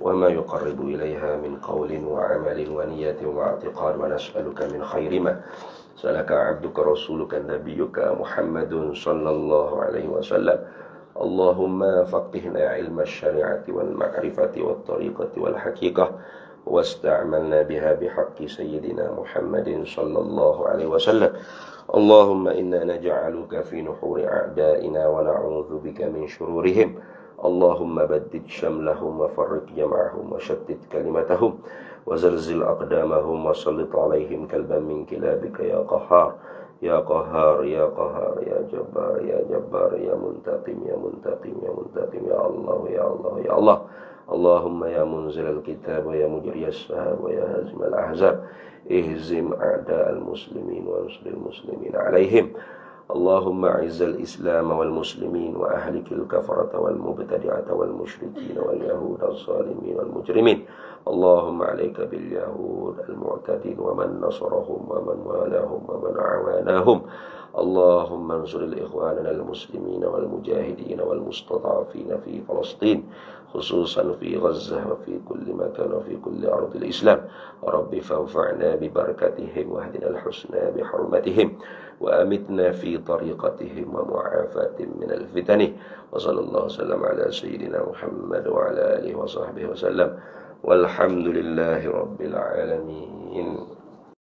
وما يقرب إليها من قول وعمل ونية واعتقاد ونسألك من خير ما سألك عبدك رسولك نبيك محمد صلى الله عليه وسلم اللهم فقهنا علم الشريعة والمعرفة والطريقة والحقيقة واستعملنا بها بحق سيدنا محمد صلى الله عليه وسلم اللهم إنا نجعلك في نحور أعدائنا ونعوذ بك من شرورهم اللهم بدد شملهم وفرق جمعهم وشتت كلمتهم وزلزل أقدامهم وسلط عليهم كلبا من كلابك يا قهار يا قهار يا قهار يا جبار يا جبار يا منتقم يا منتقم يا منتقم يا الله يا الله يا الله اللهم يا منزل الكتاب ويا مجري السحاب ويا هازم الأحزاب اهزم أعداء المسلمين وانصر المسلمين عليهم اللهم أعز الإسلام والمسلمين وأهلك الكفرة والمبتدعة والمشركين واليهود الظالمين والمجرمين اللهم عليك باليهود المعتدين ومن نصرهم ومن والاهم ومن عواناهم اللهم انصر الإخواننا المسلمين والمجاهدين والمستضعفين في فلسطين خصوصا في غزة وفي كل مكان وفي كل أرض الإسلام رب فانفعنا ببركتهم واهدنا الحسنى بحرمتهم وأمتنا في طريقتهم ومعافاة من الفتن وصلى الله وسلم على سيدنا محمد وعلى آله وصحبه وسلم والحمد لله رب العالمين.